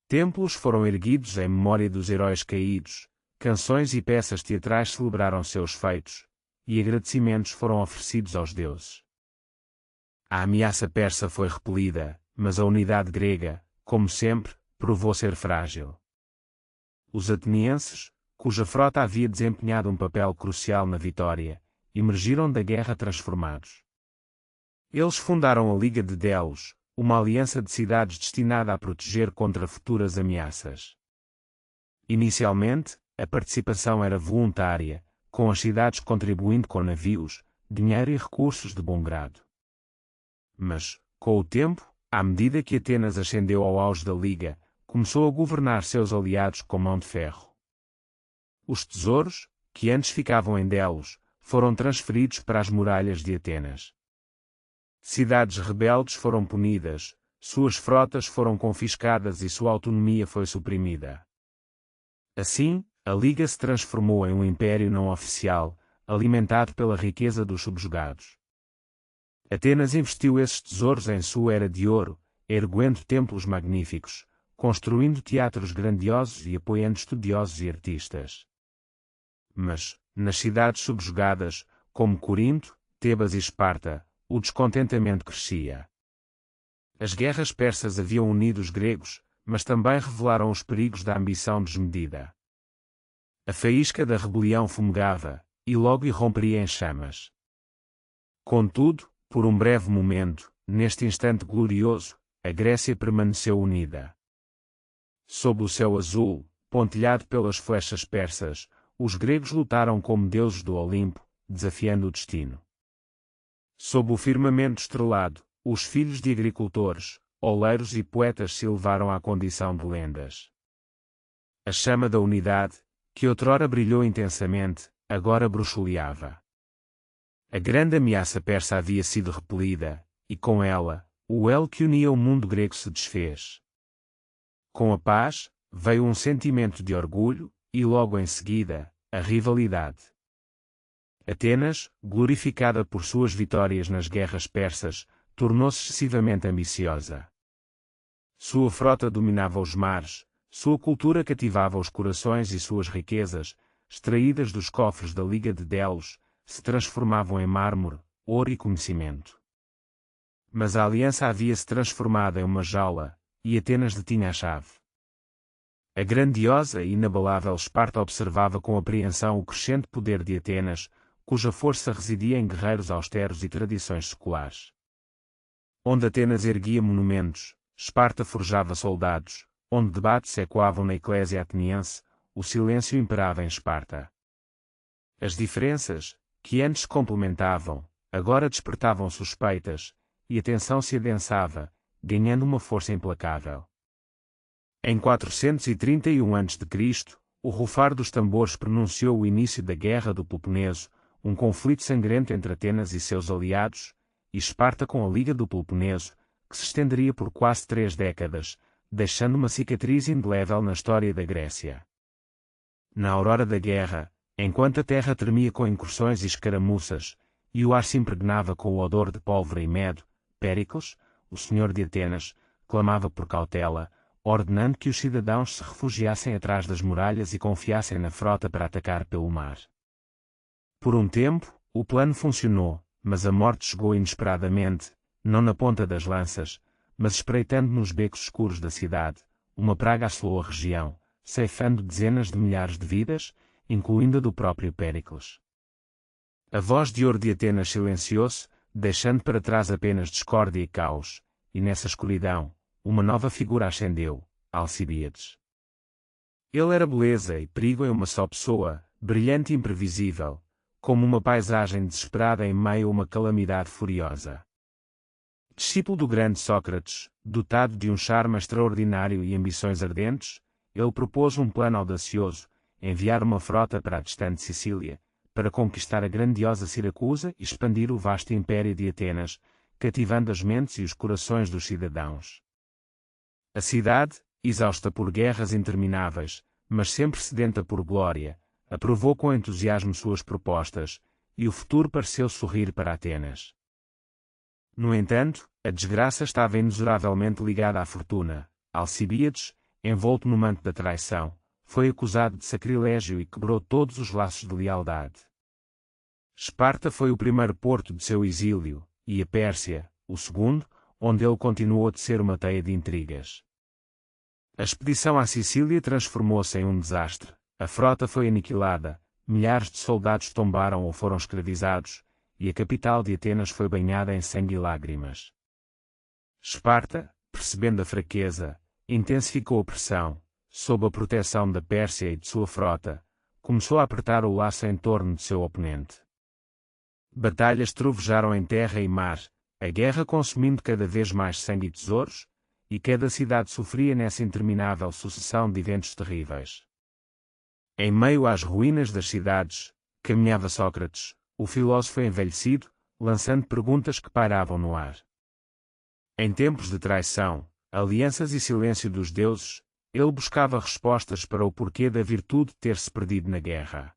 Templos foram erguidos em memória dos heróis caídos, canções e peças teatrais celebraram seus feitos, e agradecimentos foram oferecidos aos deuses. A ameaça persa foi repelida, mas a unidade grega, como sempre, provou ser frágil. Os atenienses, cuja frota havia desempenhado um papel crucial na vitória, emergiram da guerra transformados. Eles fundaram a Liga de Delos, uma aliança de cidades destinada a proteger contra futuras ameaças. Inicialmente, a participação era voluntária, com as cidades contribuindo com navios, dinheiro e recursos de bom grado. Mas, com o tempo, à medida que Atenas ascendeu ao auge da Liga, começou a governar seus aliados com mão de ferro. Os tesouros, que antes ficavam em Delos, foram transferidos para as muralhas de Atenas. Cidades rebeldes foram punidas, suas frotas foram confiscadas e sua autonomia foi suprimida. Assim, a Liga se transformou em um império não oficial, alimentado pela riqueza dos subjugados. Atenas investiu esses tesouros em sua era de ouro, erguendo templos magníficos, construindo teatros grandiosos e apoiando estudiosos e artistas. Mas, nas cidades subjugadas, como Corinto, Tebas e Esparta, o descontentamento crescia. As guerras persas haviam unido os gregos, mas também revelaram os perigos da ambição desmedida. A faísca da rebelião fumegava, e logo irromperia em chamas. Contudo, por um breve momento, neste instante glorioso, a Grécia permaneceu unida. Sob o céu azul, pontilhado pelas flechas persas, os gregos lutaram como deuses do Olimpo, desafiando o destino. Sob o firmamento estrelado, os filhos de agricultores, oleiros e poetas se elevaram à condição de lendas. A chama da unidade, que outrora brilhou intensamente, agora bruxuleava. A grande ameaça persa havia sido repelida, e com ela, o elo que unia o mundo grego se desfez. Com a paz, veio um sentimento de orgulho, e logo em seguida, a rivalidade. Atenas, glorificada por suas vitórias nas guerras persas, tornou-se excessivamente ambiciosa. Sua frota dominava os mares, sua cultura cativava os corações e suas riquezas, extraídas dos cofres da Liga de Delos, se transformavam em mármore, ouro e conhecimento. Mas a aliança havia-se transformado em uma jaula, e Atenas detinha a chave. A grandiosa e inabalável Esparta observava com apreensão o crescente poder de Atenas, cuja força residia em guerreiros austeros e tradições seculares. Onde Atenas erguia monumentos, Esparta forjava soldados, onde debates ecoavam na eclésia ateniense, o silêncio imperava em Esparta. As diferenças, que antes se complementavam, agora despertavam suspeitas, e a tensão se adensava, ganhando uma força implacável. Em 431 a.C., o rufar dos tambores pronunciou o início da Guerra do Peloponeso, um conflito sangrento entre Atenas e seus aliados, e Esparta com a Liga do Peloponeso, que se estenderia por quase 3 décadas, deixando uma cicatriz indelével na história da Grécia. Na aurora da guerra, enquanto a terra tremia com incursões e escaramuças, e o ar se impregnava com o odor de pólvora e medo, Péricles, o senhor de Atenas, clamava por cautela, ordenando que os cidadãos se refugiassem atrás das muralhas e confiassem na frota para atacar pelo mar. Por um tempo, o plano funcionou, mas a morte chegou inesperadamente, não na ponta das lanças, mas espreitando nos becos escuros da cidade. Uma praga assolou a região, ceifando dezenas de milhares de vidas, incluindo a do próprio Péricles. A voz de ouro de Atenas silenciou-se, deixando para trás apenas discórdia e caos, e nessa escuridão, uma nova figura ascendeu, Alcibíades. Ele era beleza e perigo em uma só pessoa, brilhante e imprevisível, como uma paisagem desesperada em meio a uma calamidade furiosa. Discípulo do grande Sócrates, dotado de um charme extraordinário e ambições ardentes, ele propôs um plano audacioso: enviar uma frota para a distante Sicília, para conquistar a grandiosa Siracusa e expandir o vasto império de Atenas, cativando as mentes e os corações dos cidadãos. A cidade, exausta por guerras intermináveis, mas sempre sedenta por glória, aprovou com entusiasmo suas propostas, e o futuro pareceu sorrir para Atenas. No entanto, a desgraça estava inexoravelmente ligada à fortuna. Alcibíades, envolto no manto da traição, foi acusado de sacrilégio e quebrou todos os laços de lealdade. Esparta foi o primeiro porto de seu exílio, e a Pérsia, o segundo, onde ele continuou a tecer uma teia de intrigas. A expedição à Sicília transformou-se em um desastre. A frota foi aniquilada, milhares de soldados tombaram ou foram escravizados, e a capital de Atenas foi banhada em sangue e lágrimas. Esparta, percebendo a fraqueza, intensificou a pressão, sob a proteção da Pérsia e de sua frota, começou a apertar o laço em torno de seu oponente. Batalhas trovejaram em terra e mar, a guerra consumindo cada vez mais sangue e tesouros, e cada cidade sofria nessa interminável sucessão de eventos terríveis. Em meio às ruínas das cidades, caminhava Sócrates, o filósofo envelhecido, lançando perguntas que pairavam no ar. Em tempos de traição, alianças e silêncio dos deuses, ele buscava respostas para o porquê da virtude ter se perdido na guerra.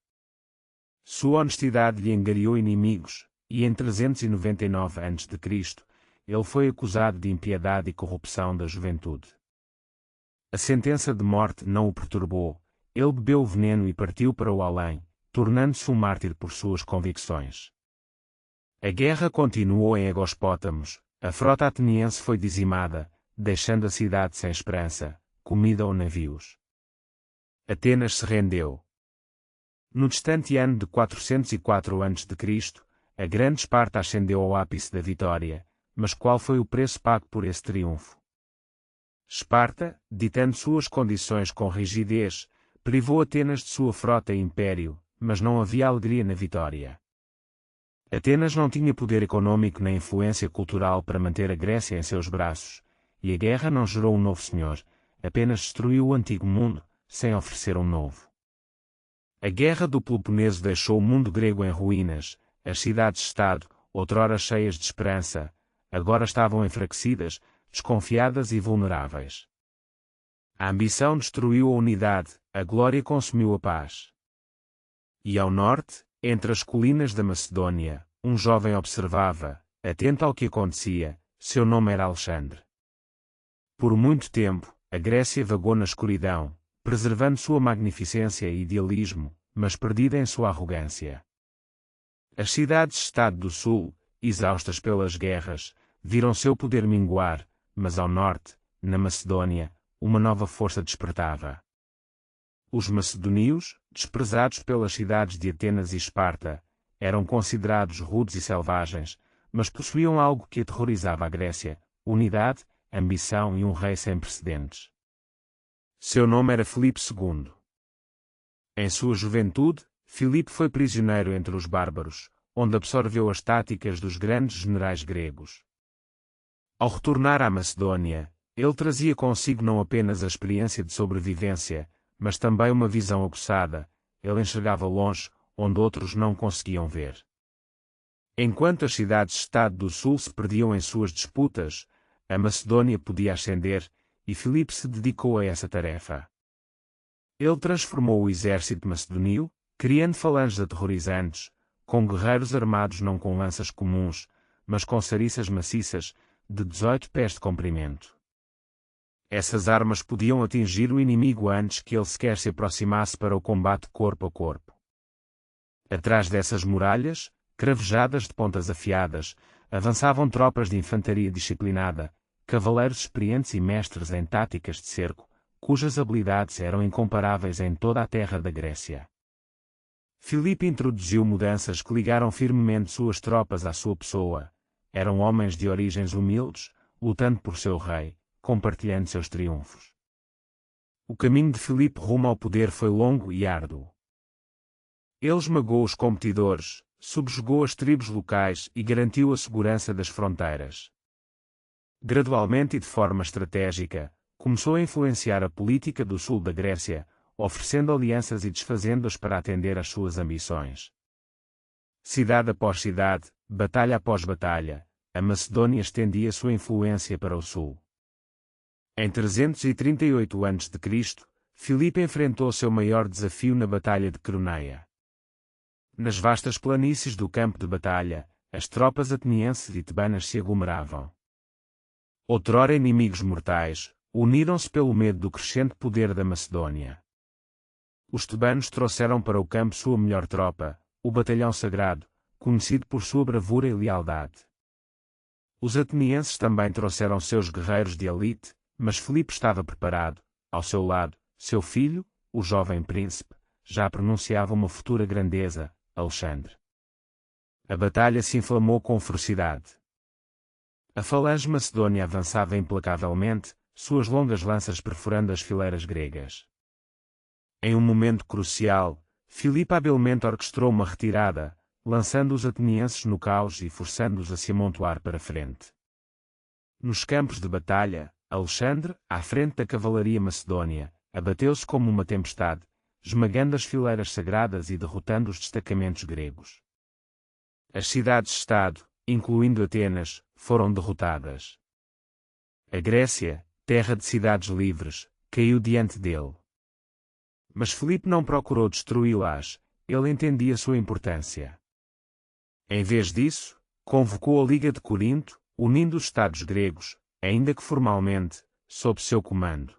Sua honestidade lhe angariou inimigos, e em 399 a.C., ele foi acusado de impiedade e corrupção da juventude. A sentença de morte não o perturbou, ele bebeu o veneno e partiu para o além, tornando-se um mártir por suas convicções. A guerra continuou em Egospótamos, a frota ateniense foi dizimada, deixando a cidade sem esperança, comida ou navios. Atenas se rendeu. No distante ano de 404 a.C., a grande Esparta ascendeu ao ápice da vitória, mas qual foi o preço pago por esse triunfo? Esparta, ditando suas condições com rigidez, privou Atenas de sua frota e império, mas não havia alegria na vitória. Atenas não tinha poder econômico nem influência cultural para manter a Grécia em seus braços, e a guerra não gerou um novo senhor, apenas destruiu o antigo mundo, sem oferecer um novo. A guerra do Peloponeso deixou o mundo grego em ruínas, as cidades-estado, outrora cheias de esperança, agora estavam enfraquecidas, desconfiadas e vulneráveis. A ambição destruiu a unidade, a glória consumiu a paz. E ao norte, entre as colinas da Macedônia, um jovem observava, atento ao que acontecia, seu nome era Alexandre. Por muito tempo, a Grécia vagou na escuridão, preservando sua magnificência e idealismo, mas perdida em sua arrogância. As cidades-estado do sul, exaustas pelas guerras, viram seu poder minguar, mas ao norte, na Macedônia, uma nova força despertava. Os macedônios, desprezados pelas cidades de Atenas e Esparta, eram considerados rudes e selvagens, mas possuíam algo que aterrorizava a Grécia: unidade, ambição e um rei sem precedentes. Seu nome era Filipe II. Em sua juventude, Filipe foi prisioneiro entre os bárbaros, onde absorveu as táticas dos grandes generais gregos. Ao retornar à Macedônia, ele trazia consigo não apenas a experiência de sobrevivência, mas também uma visão aguçada. Ele enxergava longe, onde outros não conseguiam ver. Enquanto as cidades-estado do sul se perdiam em suas disputas, a Macedônia podia ascender, e Filipe se dedicou a essa tarefa. Ele transformou o exército macedônio, criando falanges aterrorizantes, com guerreiros armados não com lanças comuns, mas com sariças maciças, de 18 pés de comprimento. Essas armas podiam atingir o inimigo antes que ele sequer se aproximasse para o combate corpo a corpo. Atrás dessas muralhas, cravejadas de pontas afiadas, avançavam tropas de infantaria disciplinada, cavaleiros experientes e mestres em táticas de cerco, cujas habilidades eram incomparáveis em toda a terra da Grécia. Filipe introduziu mudanças que ligaram firmemente suas tropas à sua pessoa. Eram homens de origens humildes, lutando por seu rei, compartilhando seus triunfos. O caminho de Filipe rumo ao poder foi longo e árduo. Ele esmagou os competidores, subjugou as tribos locais e garantiu a segurança das fronteiras. Gradualmente e de forma estratégica, começou a influenciar a política do sul da Grécia, oferecendo alianças e desfazendo-as para atender às suas ambições. Cidade após cidade, batalha após batalha, a Macedônia estendia sua influência para o sul. Em 338 a.C., Filipe enfrentou seu maior desafio na Batalha de Croneia. Nas vastas planícies do campo de batalha, as tropas atenienses e tebanas se aglomeravam. Outrora inimigos mortais, uniram-se pelo medo do crescente poder da Macedônia. Os tebanos trouxeram para o campo sua melhor tropa, o Batalhão Sagrado, conhecido por sua bravura e lealdade. Os atenienses também trouxeram seus guerreiros de elite, mas Filipe estava preparado. Ao seu lado, seu filho, o jovem príncipe, já pronunciava uma futura grandeza, Alexandre. A batalha se inflamou com ferocidade. A falange macedônia avançava implacavelmente, suas longas lanças perfurando as fileiras gregas. Em um momento crucial, Filipe habilmente orquestrou uma retirada, lançando os atenienses no caos e forçando-os a se amontoar para frente. Nos campos de batalha, Alexandre, à frente da cavalaria macedônia, abateu-se como uma tempestade, esmagando as fileiras sagradas e derrotando os destacamentos gregos. As cidades-estado, incluindo Atenas, foram derrotadas. A Grécia, terra de cidades livres, caiu diante dele. Mas Filipe não procurou destruí-las, ele entendia sua importância. Em vez disso, convocou a Liga de Corinto, unindo os estados gregos, ainda que formalmente, sob seu comando.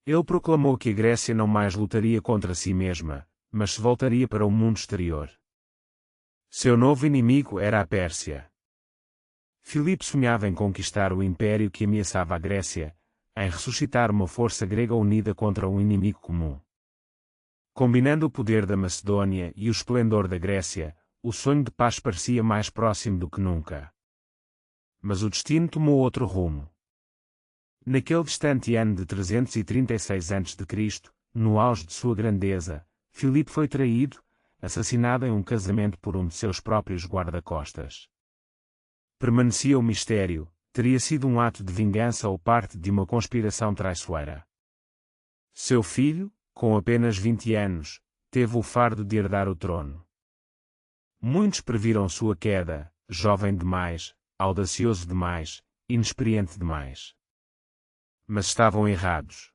Ele proclamou que a Grécia não mais lutaria contra si mesma, mas se voltaria para o mundo exterior. Seu novo inimigo era a Pérsia. Filipe sonhava em conquistar o império que ameaçava a Grécia, em ressuscitar uma força grega unida contra um inimigo comum. Combinando o poder da Macedônia e o esplendor da Grécia, o sonho de paz parecia mais próximo do que nunca. Mas o destino tomou outro rumo. Naquele distante ano de 336 a.C., no auge de sua grandeza, Filipe foi traído, assassinado em um casamento por um de seus próprios guarda-costas. Permanecia o mistério, teria sido um ato de vingança ou parte de uma conspiração traiçoeira. Seu filho, com apenas 20 anos, teve o fardo de herdar o trono. Muitos previram sua queda, jovem demais, audacioso demais, inexperiente demais. Mas estavam errados.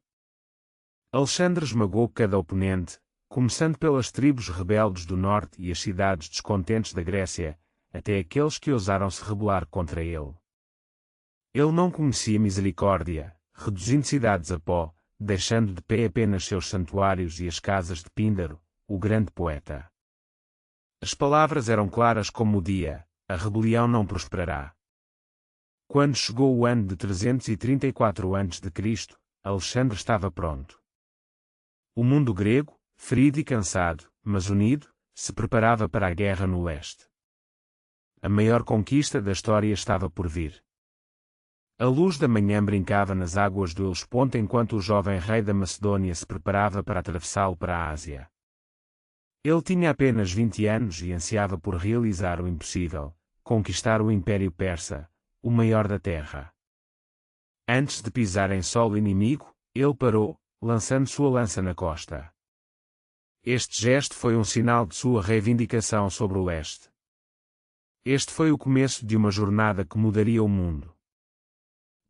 Alexandre esmagou cada oponente, começando pelas tribos rebeldes do norte e as cidades descontentes da Grécia, até aqueles que ousaram se rebelar contra ele. Ele não conhecia misericórdia, reduzindo cidades a pó, deixando de pé apenas seus santuários e as casas de Píndaro, o grande poeta. As palavras eram claras como o dia: a rebelião não prosperará. Quando chegou o ano de 334 a.C., Alexandre estava pronto. O mundo grego, ferido e cansado, mas unido, se preparava para a guerra no leste. A maior conquista da história estava por vir. A luz da manhã brincava nas águas do Helesponto enquanto o jovem rei da Macedônia se preparava para atravessá-lo para a Ásia. Ele tinha apenas 20 anos e ansiava por realizar o impossível: conquistar o Império Persa, o maior da terra. Antes de pisar em solo inimigo, ele parou, lançando sua lança na costa. Este gesto foi um sinal de sua reivindicação sobre o leste. Este foi o começo de uma jornada que mudaria o mundo.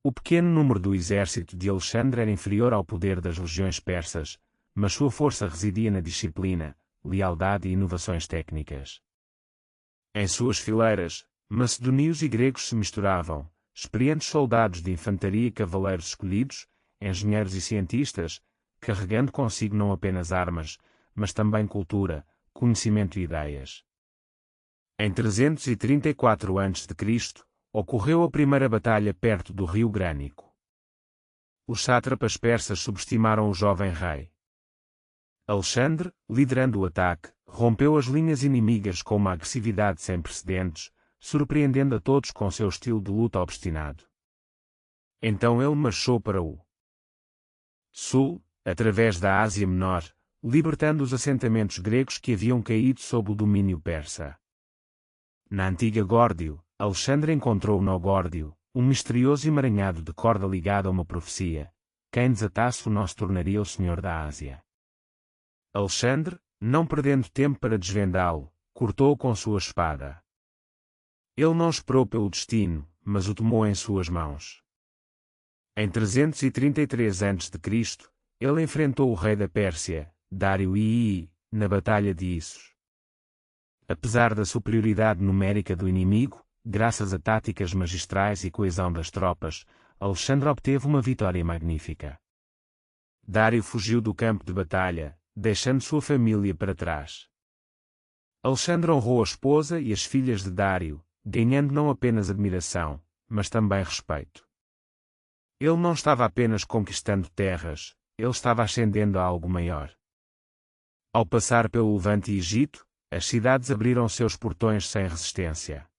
O pequeno número do exército de Alexandre era inferior ao poder das legiões persas, mas sua força residia na disciplina, lealdade e inovações técnicas. Em suas fileiras, macedônios e gregos se misturavam, experientes soldados de infantaria e cavaleiros escolhidos, engenheiros e cientistas, carregando consigo não apenas armas, mas também cultura, conhecimento e ideias. Em 334 a.C., ocorreu a primeira batalha perto do rio Grânico. Os sátrapas persas subestimaram o jovem rei. Alexandre, liderando o ataque, rompeu as linhas inimigas com uma agressividade sem precedentes, surpreendendo a todos com seu estilo de luta obstinado. Então ele marchou para o sul, através da Ásia Menor, libertando os assentamentos gregos que haviam caído sob o domínio persa. Na antiga Górdio, Alexandre encontrou no Górdio, um misterioso emaranhado de corda ligado a uma profecia, quem desatasse o nó se tornaria o senhor da Ásia. Alexandre, não perdendo tempo para desvendá-lo, cortou-o com sua espada. Ele não esperou pelo destino, mas o tomou em suas mãos. Em 333 a.C., ele enfrentou o rei da Pérsia, Dário II, na Batalha de Issos. Apesar da superioridade numérica do inimigo, graças a táticas magistrais e coesão das tropas, Alexandre obteve uma vitória magnífica. Dário fugiu do campo de batalha, deixando sua família para trás. Alexandre honrou a esposa e as filhas de Dário, ganhando não apenas admiração, mas também respeito. Ele não estava apenas conquistando terras, ele estava ascendendo a algo maior. Ao passar pelo Levante e Egito, as cidades abriram seus portões sem resistência.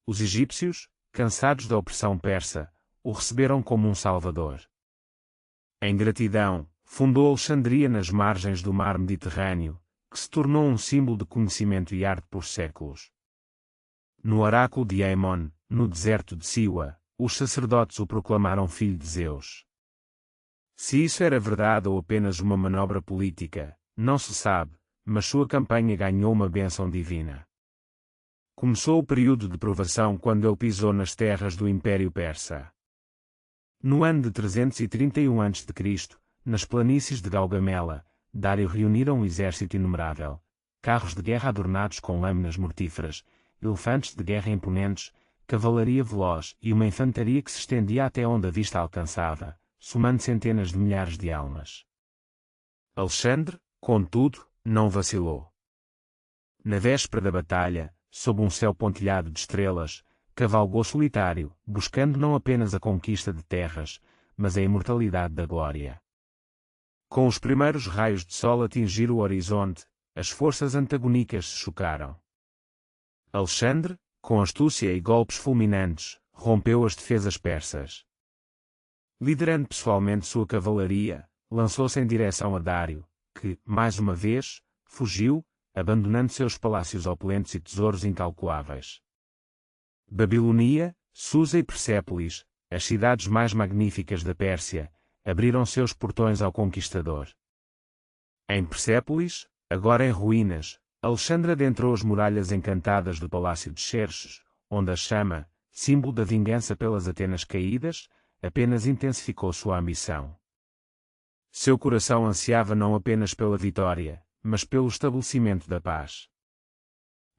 Os egípcios, cansados da opressão persa, o receberam como um salvador. Em gratidão, fundou Alexandria nas margens do mar Mediterrâneo, que se tornou um símbolo de conhecimento e arte por séculos. No oráculo de Aimon, no deserto de Siwa, os sacerdotes o proclamaram filho de Zeus. Se isso era verdade ou apenas uma manobra política, não se sabe, mas sua campanha ganhou uma bênção divina. Começou o período de provação quando ele pisou nas terras do Império Persa. No ano de 331 a.C., nas planícies de Gaugamela, Dário reunira um exército inumerável, carros de guerra adornados com lâminas mortíferas, elefantes de guerra imponentes, cavalaria veloz e uma infantaria que se estendia até onde a vista alcançava, somando centenas de milhares de almas. Alexandre, contudo, não vacilou. Na véspera da batalha, sob um céu pontilhado de estrelas, cavalgou solitário, buscando não apenas a conquista de terras, mas a imortalidade da glória. Com os primeiros raios de sol a atingir o horizonte, as forças antagônicas se chocaram. Alexandre, com astúcia e golpes fulminantes, rompeu as defesas persas. Liderando pessoalmente sua cavalaria, lançou-se em direção a Dário, que, mais uma vez, fugiu, abandonando seus palácios opulentes e tesouros incalculáveis. Babilonia, Susa e Persépolis, as cidades mais magníficas da Pérsia, abriram seus portões ao conquistador. Em Persépolis, agora em ruínas, Alexandre adentrou as muralhas encantadas do Palácio de Xerxes, onde a chama, símbolo da vingança pelas Atenas caídas, apenas intensificou sua ambição. Seu coração ansiava não apenas pela vitória, mas pelo estabelecimento da paz.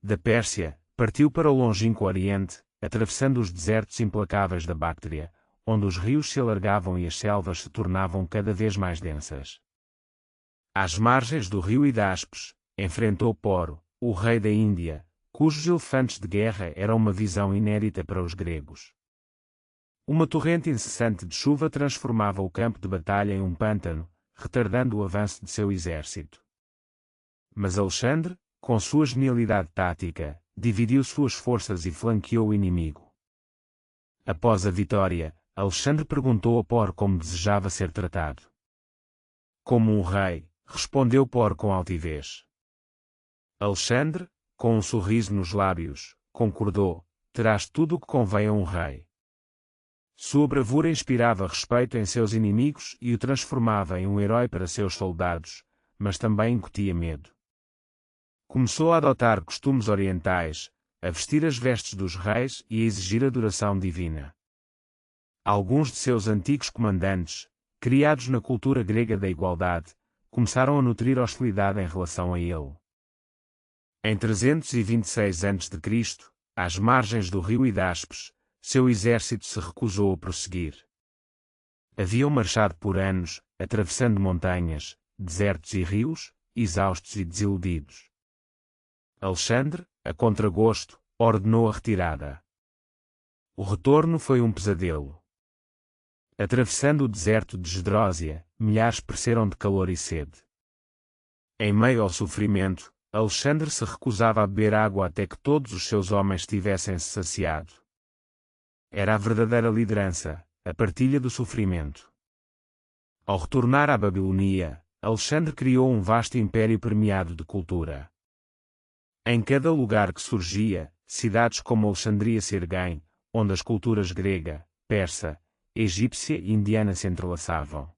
Da Pérsia, partiu para o longínquo Oriente, atravessando os desertos implacáveis da Bactria, onde os rios se alargavam e as selvas se tornavam cada vez mais densas. Às margens do rio Hidaspes, enfrentou Poro, o rei da Índia, cujos elefantes de guerra eram uma visão inédita para os gregos. Uma torrente incessante de chuva transformava o campo de batalha em um pântano, retardando o avanço de seu exército. Mas Alexandre, com sua genialidade tática, dividiu suas forças e flanqueou o inimigo. Após a vitória, Alexandre perguntou a Poro como desejava ser tratado. Como um rei, respondeu Poro com altivez. Alexandre, com um sorriso nos lábios, concordou: terás tudo o que convém a um rei. Sua bravura inspirava respeito em seus inimigos e o transformava em um herói para seus soldados, mas também incutia medo. Começou a adotar costumes orientais, a vestir as vestes dos reis e a exigir adoração divina. Alguns de seus antigos comandantes, criados na cultura grega da igualdade, começaram a nutrir hostilidade em relação a ele. Em 326 a.C., às margens do rio Hidaspes, seu exército se recusou a prosseguir. Haviam marchado por anos, atravessando montanhas, desertos e rios, exaustos e desiludidos. Alexandre, a contragosto, ordenou a retirada. O retorno foi um pesadelo. Atravessando o deserto de Gedrósia, milhares pereceram de calor e sede. Em meio ao sofrimento, Alexandre se recusava a beber água até que todos os seus homens tivessem-se saciado. Era a verdadeira liderança, a partilha do sofrimento. Ao retornar à Babilonia, Alexandre criou um vasto império permeado de cultura. Em cada lugar que surgia, cidades como Alexandria se erguem, onde as culturas grega, persa, egípcia e indiana se entrelaçavam.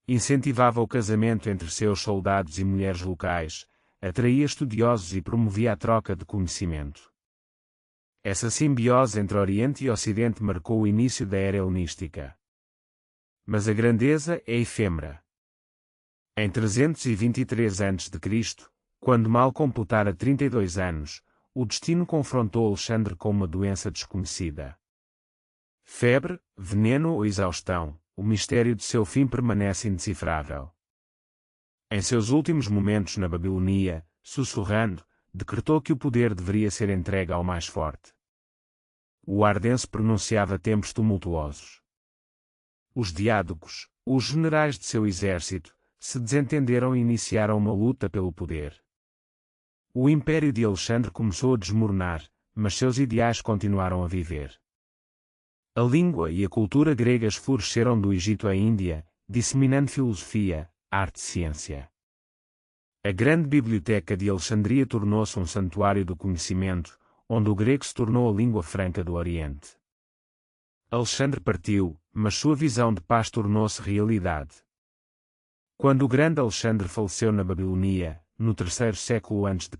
Incentivava o casamento entre seus soldados e mulheres locais, atraía estudiosos e promovia a troca de conhecimento. Essa simbiose entre Oriente e Ocidente marcou o início da era helenística. Mas a grandeza é efêmera. Em 323 a.C., quando mal completara 32 anos, o destino confrontou Alexandre com uma doença desconhecida. Febre, veneno ou exaustão, o mistério de seu fim permanece indecifrável. Em seus últimos momentos na Babilonia, sussurrando, decretou que o poder deveria ser entregue ao mais forte. O ar denso pronunciava tempos tumultuosos. Os diádocos, os generais de seu exército, se desentenderam e iniciaram uma luta pelo poder. O império de Alexandre começou a desmoronar, mas seus ideais continuaram a viver. A língua e a cultura gregas floresceram do Egito à Índia, disseminando filosofia, arte e ciência. A grande biblioteca de Alexandria tornou-se um santuário do conhecimento, onde o grego se tornou a língua franca do Oriente. Alexandre partiu, mas sua visão de paz tornou-se realidade. Quando o grande Alexandre faleceu na Babilonia, no terceiro século a.C.,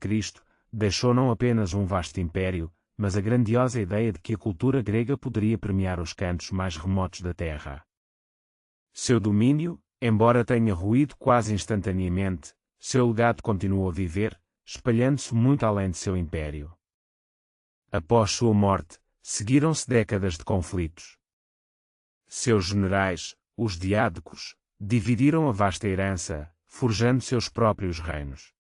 deixou não apenas um vasto império, mas a grandiosa ideia de que a cultura grega poderia permear os cantos mais remotos da terra. Seu domínio, embora tenha ruído quase instantaneamente, seu legado continuou a viver, espalhando-se muito além de seu império. Após sua morte, seguiram-se décadas de conflitos. Seus generais, os diádocos, dividiram a vasta herança, forjando seus próprios reinos.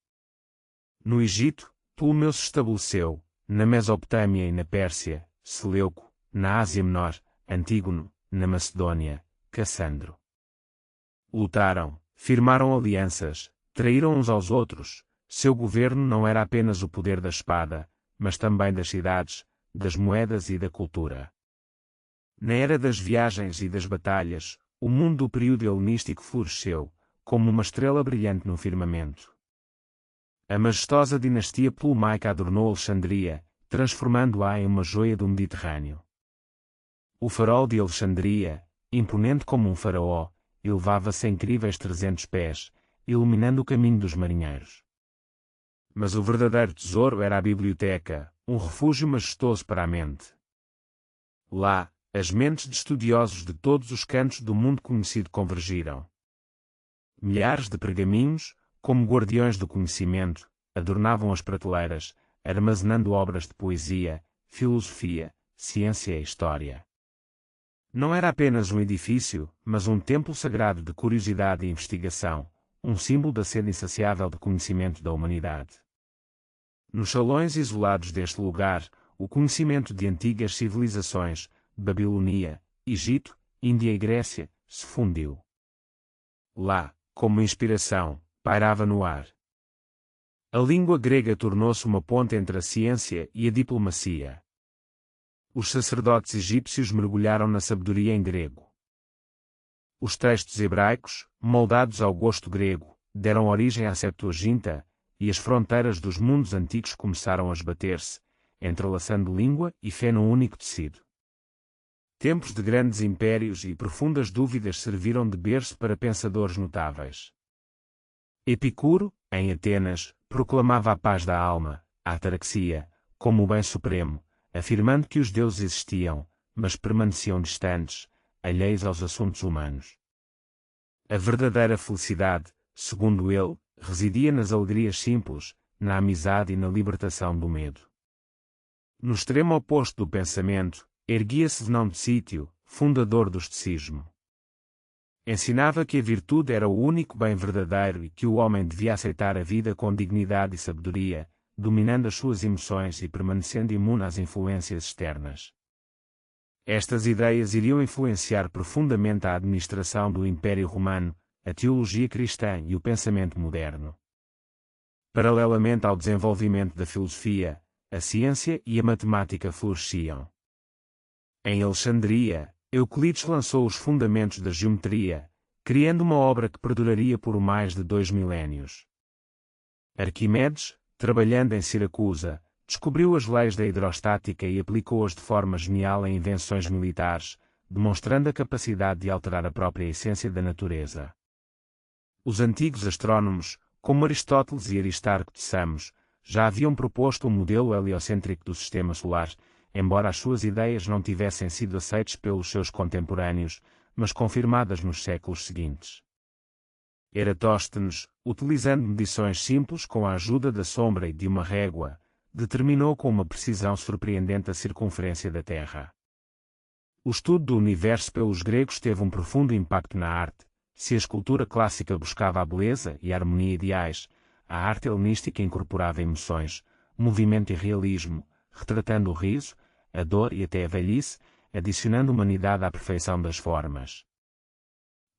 No Egito, Ptolomeu se estabeleceu, na Mesopotâmia e na Pérsia, Seleuco, na Ásia Menor, Antígono, na Macedônia, Cassandro. Lutaram, firmaram alianças, traíram uns aos outros, seu governo não era apenas o poder da espada, mas também das cidades, das moedas e da cultura. Na era das viagens e das batalhas, o mundo do período helenístico floresceu, como uma estrela brilhante no firmamento. A majestosa dinastia ptolomaica adornou Alexandria, transformando-a em uma joia do Mediterrâneo. O farol de Alexandria, imponente como um faraó, elevava-se a incríveis 300 pés, iluminando o caminho dos marinheiros. Mas o verdadeiro tesouro era a biblioteca, um refúgio majestoso para a mente. Lá, as mentes de estudiosos de todos os cantos do mundo conhecido convergiram. Milhares de pergaminhos, como guardiões do conhecimento, adornavam as prateleiras, armazenando obras de poesia, filosofia, ciência e história. Não era apenas um edifício, mas um templo sagrado de curiosidade e investigação, um símbolo da sede insaciável de conhecimento da humanidade. Nos salões isolados deste lugar, o conhecimento de antigas civilizações, Babilonia, Egito, Índia e Grécia, se fundiu. Lá, como inspiração, pairava no ar. A língua grega tornou-se uma ponte entre a ciência e a diplomacia. Os sacerdotes egípcios mergulharam na sabedoria em grego. Os textos hebraicos, moldados ao gosto grego, deram origem à Septuaginta, e as fronteiras dos mundos antigos começaram a esbater-se, entrelaçando língua e fé num único tecido. Tempos de grandes impérios e profundas dúvidas serviram de berço para pensadores notáveis. Epicuro, em Atenas, proclamava a paz da alma, a ataraxia, como o bem supremo, afirmando que os deuses existiam, mas permaneciam distantes, alheios aos assuntos humanos. A verdadeira felicidade, segundo ele, residia nas alegrias simples, na amizade e na libertação do medo. No extremo oposto do pensamento, erguia-se Zenão de Cítio, fundador do estoicismo. Ensinava que a virtude era o único bem verdadeiro e que o homem devia aceitar a vida com dignidade e sabedoria, dominando as suas emoções e permanecendo imune às influências externas. Estas ideias iriam influenciar profundamente a administração do Império Romano, a teologia cristã e o pensamento moderno. Paralelamente ao desenvolvimento da filosofia, a ciência e a matemática floresciam. Em Alexandria, Euclides lançou os fundamentos da geometria, criando uma obra que perduraria por mais de 2 milénios. Arquimedes, trabalhando em Siracusa, descobriu as leis da hidrostática e aplicou-as de forma genial em invenções militares, demonstrando a capacidade de alterar a própria essência da natureza. Os antigos astrônomos, como Aristóteles e Aristarco de Samos, já haviam proposto um modelo heliocêntrico do sistema solar, embora as suas ideias não tivessem sido aceitas pelos seus contemporâneos, mas confirmadas nos séculos seguintes. Eratóstenes, utilizando medições simples com a ajuda da sombra e de uma régua, determinou com uma precisão surpreendente a circunferência da Terra. O estudo do universo pelos gregos teve um profundo impacto na arte. Se a escultura clássica buscava a beleza e a harmonia ideais, a arte helenística incorporava emoções, movimento e realismo, retratando o riso, a dor e até a velhice, adicionando humanidade à perfeição das formas.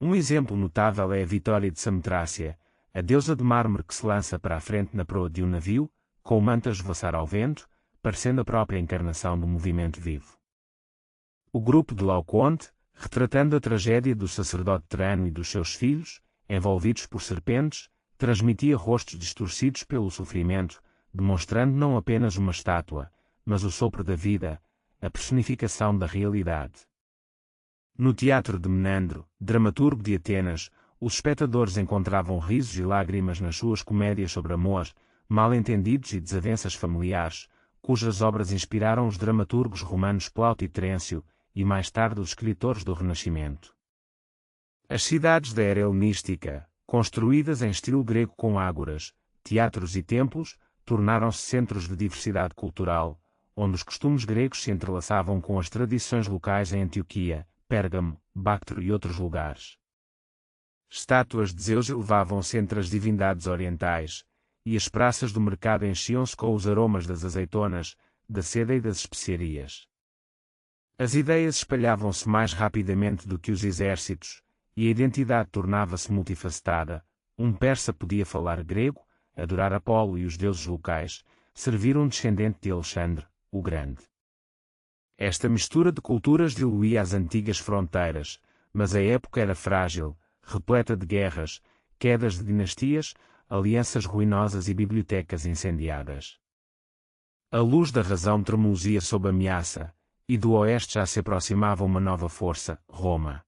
Um exemplo notável é a Vitória de Samothrácia, a deusa de mármore que se lança para a frente na proa de um navio, com o manto a esvoaçar ao vento, parecendo a própria encarnação do movimento vivo. O grupo de Laocoonte, retratando a tragédia do sacerdote Terano e dos seus filhos, envolvidos por serpentes, transmitia rostos distorcidos pelo sofrimento, demonstrando não apenas uma estátua, mas o sopro da vida, a personificação da realidade. No teatro de Menandro, dramaturgo de Atenas, os espectadores encontravam risos e lágrimas nas suas comédias sobre amor, mal-entendidos e desavenças familiares, cujas obras inspiraram os dramaturgos romanos Plauto e Terêncio, e mais tarde os escritores do Renascimento. As cidades da era helenística, construídas em estilo grego com ágoras, teatros e templos, tornaram-se centros de diversidade cultural, onde os costumes gregos se entrelaçavam com as tradições locais em Antioquia, Pérgamo, Bactro e outros lugares. Estátuas de Zeus elevavam-se entre as divindades orientais, e as praças do mercado enchiam-se com os aromas das azeitonas, da seda e das especiarias. As ideias espalhavam-se mais rapidamente do que os exércitos, e a identidade tornava-se multifacetada. Um persa podia falar grego, adorar Apolo e os deuses locais, servir um descendente de Alexandre, o Grande. Esta mistura de culturas diluía as antigas fronteiras, mas a época era frágil, repleta de guerras, quedas de dinastias, alianças ruinosas e bibliotecas incendiadas. A luz da razão tremuluzia sob ameaça, e do oeste já se aproximava uma nova força, Roma.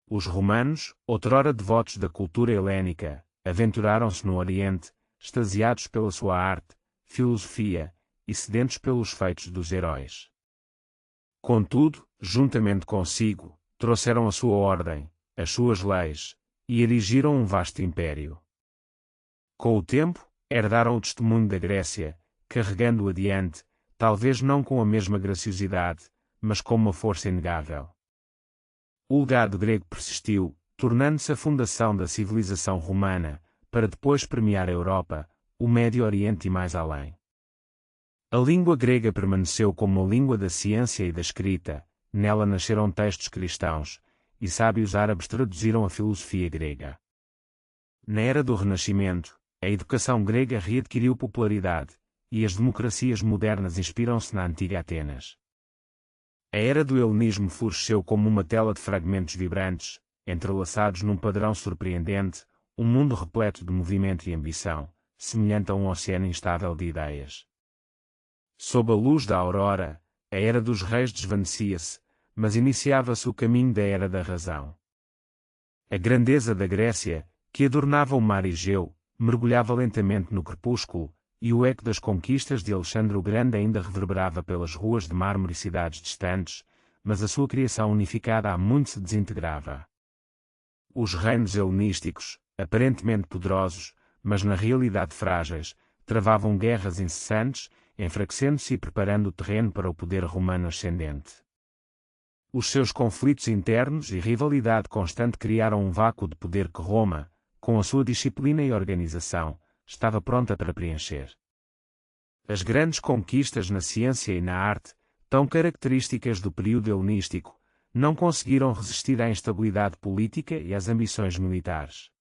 Os romanos, outrora devotos da cultura helénica, aventuraram-se no Oriente, extasiados pela sua arte, filosofia, e sedentos pelos feitos dos heróis. Contudo, juntamente consigo, trouxeram a sua ordem, as suas leis, e erigiram um vasto império. Com o tempo, herdaram o testemunho da Grécia, carregando-o adiante, talvez não com a mesma graciosidade, mas com uma força inegável. O legado grego persistiu, tornando-se a fundação da civilização romana, para depois permear a Europa, o Médio Oriente e mais além. A língua grega permaneceu como a língua da ciência e da escrita, nela nasceram textos cristãos, e sábios árabes traduziram a filosofia grega. Na era do Renascimento, a educação grega readquiriu popularidade, e as democracias modernas inspiram-se na antiga Atenas. A era do helenismo floresceu como uma tela de fragmentos vibrantes, entrelaçados num padrão surpreendente, um mundo repleto de movimento e ambição, semelhante a um oceano instável de ideias. Sob a luz da aurora, a era dos reis desvanecia-se, mas iniciava-se o caminho da era da razão. A grandeza da Grécia, que adornava o mar Egeu, mergulhava lentamente no crepúsculo, e o eco das conquistas de Alexandre o Grande ainda reverberava pelas ruas de mármore e cidades distantes, mas a sua criação unificada há muito se desintegrava. Os reinos helenísticos, aparentemente poderosos, mas na realidade frágeis, travavam guerras incessantes, enfraquecendo-se e preparando o terreno para o poder romano ascendente. Os seus conflitos internos e rivalidade constante criaram um vácuo de poder que Roma, com a sua disciplina e organização, estava pronta para preencher. As grandes conquistas na ciência e na arte, tão características do período helenístico, não conseguiram resistir à instabilidade política e às ambições militares.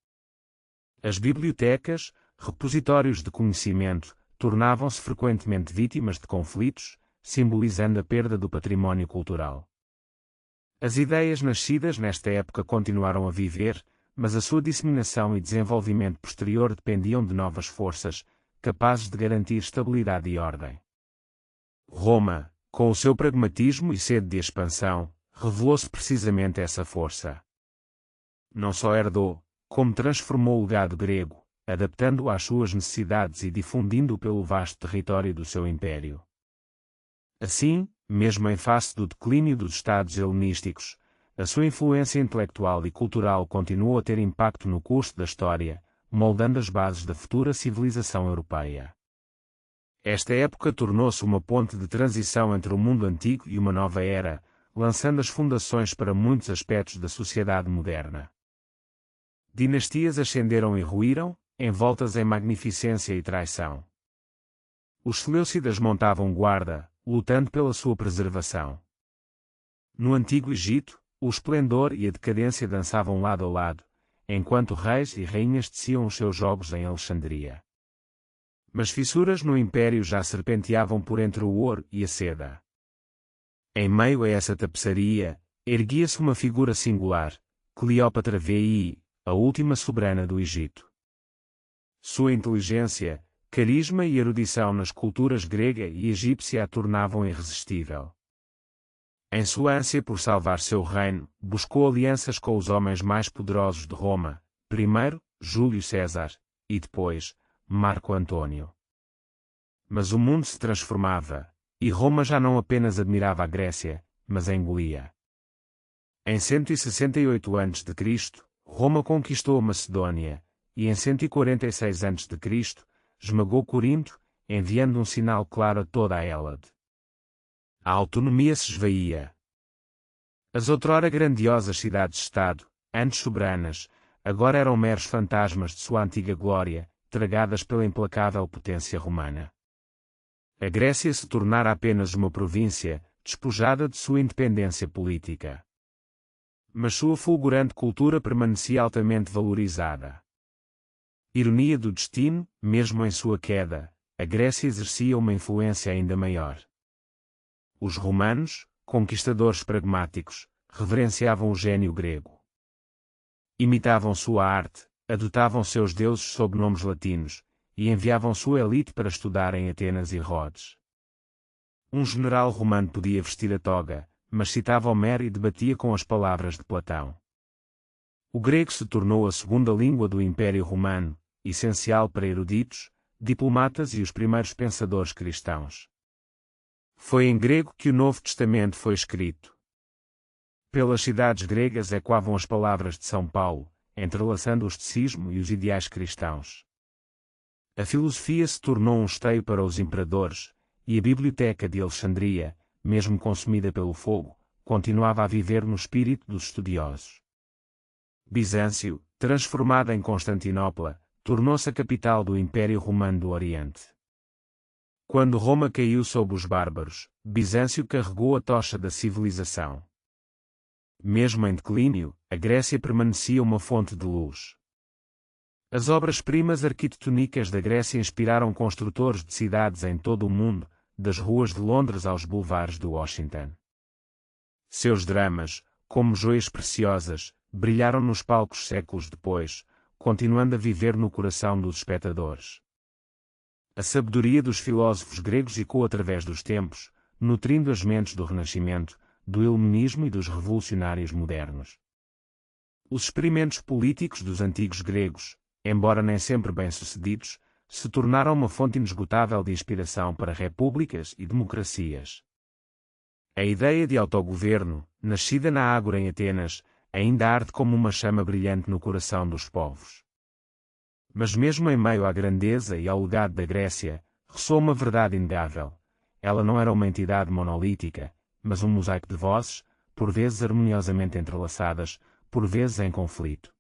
As bibliotecas, repositórios de conhecimento, tornavam-se frequentemente vítimas de conflitos, simbolizando a perda do património cultural. As ideias nascidas nesta época continuaram a viver, mas a sua disseminação e desenvolvimento posterior dependiam de novas forças, capazes de garantir estabilidade e ordem. Roma, com o seu pragmatismo e sede de expansão, revelou-se precisamente essa força. Não só herdou, como transformou o legado grego, adaptando-o às suas necessidades e difundindo-o pelo vasto território do seu império. Assim, mesmo em face do declínio dos Estados helenísticos, a sua influência intelectual e cultural continuou a ter impacto no curso da história, moldando as bases da futura civilização europeia. Esta época tornou-se uma ponte de transição entre o mundo antigo e uma nova era, lançando as fundações para muitos aspectos da sociedade moderna. Dinastias ascenderam e ruíram, envoltas em magnificência e traição. Os seleucidas montavam guarda, lutando pela sua preservação. No Antigo Egito, o esplendor e a decadência dançavam lado a lado, enquanto reis e rainhas teciam os seus jogos em Alexandria. Mas fissuras no império já serpenteavam por entre o ouro e a seda. Em meio a essa tapeçaria, erguia-se uma figura singular, Cleópatra VI, a última soberana do Egito. Sua inteligência, carisma e erudição nas culturas grega e egípcia a tornavam irresistível. Em sua ânsia por salvar seu reino, buscou alianças com os homens mais poderosos de Roma, primeiro, Júlio César, e depois, Marco Antônio. Mas o mundo se transformava, e Roma já não apenas admirava a Grécia, mas a engolia. Em 168 a.C., Roma conquistou a Macedônia, e em 146 a.C., esmagou Corinto, enviando um sinal claro a toda a Hélade. A autonomia se esvaía. As outrora grandiosas cidades-estado, antes soberanas, agora eram meros fantasmas de sua antiga glória, tragadas pela implacável potência romana. A Grécia se tornara apenas uma província, despojada de sua independência política. Mas sua fulgurante cultura permanecia altamente valorizada. Ironia do destino, mesmo em sua queda, a Grécia exercia uma influência ainda maior. Os romanos, conquistadores pragmáticos, reverenciavam o gênio grego. Imitavam sua arte, adotavam seus deuses sob nomes latinos, e enviavam sua elite para estudar em Atenas e Rhodes. Um general romano podia vestir a toga, mas citava Homero e debatia com as palavras de Platão. O grego se tornou a segunda língua do Império Romano, essencial para eruditos, diplomatas e os primeiros pensadores cristãos. Foi em grego que o Novo Testamento foi escrito. Pelas cidades gregas ecoavam as palavras de São Paulo, entrelaçando o estoicismo e os ideais cristãos. A filosofia se tornou um esteio para os imperadores, e a biblioteca de Alexandria, mesmo consumida pelo fogo, continuava a viver no espírito dos estudiosos. Bizâncio, transformada em Constantinopla, tornou-se a capital do Império Romano do Oriente. Quando Roma caiu sob os bárbaros, Bizâncio carregou a tocha da civilização. Mesmo em declínio, a Grécia permanecia uma fonte de luz. As obras-primas arquitetônicas da Grécia inspiraram construtores de cidades em todo o mundo, das ruas de Londres aos boulevards de Washington. Seus dramas, como joias preciosas, brilharam nos palcos séculos depois, continuando a viver no coração dos espectadores. A sabedoria dos filósofos gregos ecoou através dos tempos, nutrindo as mentes do Renascimento, do Iluminismo e dos revolucionários modernos. Os experimentos políticos dos antigos gregos, embora nem sempre bem-sucedidos, se tornaram uma fonte inesgotável de inspiração para repúblicas e democracias. A ideia de autogoverno, nascida na Ágora em Atenas, ainda arde como uma chama brilhante no coração dos povos. Mas mesmo em meio à grandeza e ao legado da Grécia, ressoa uma verdade inegável. Ela não era uma entidade monolítica, mas um mosaico de vozes, por vezes harmoniosamente entrelaçadas, por vezes em conflito.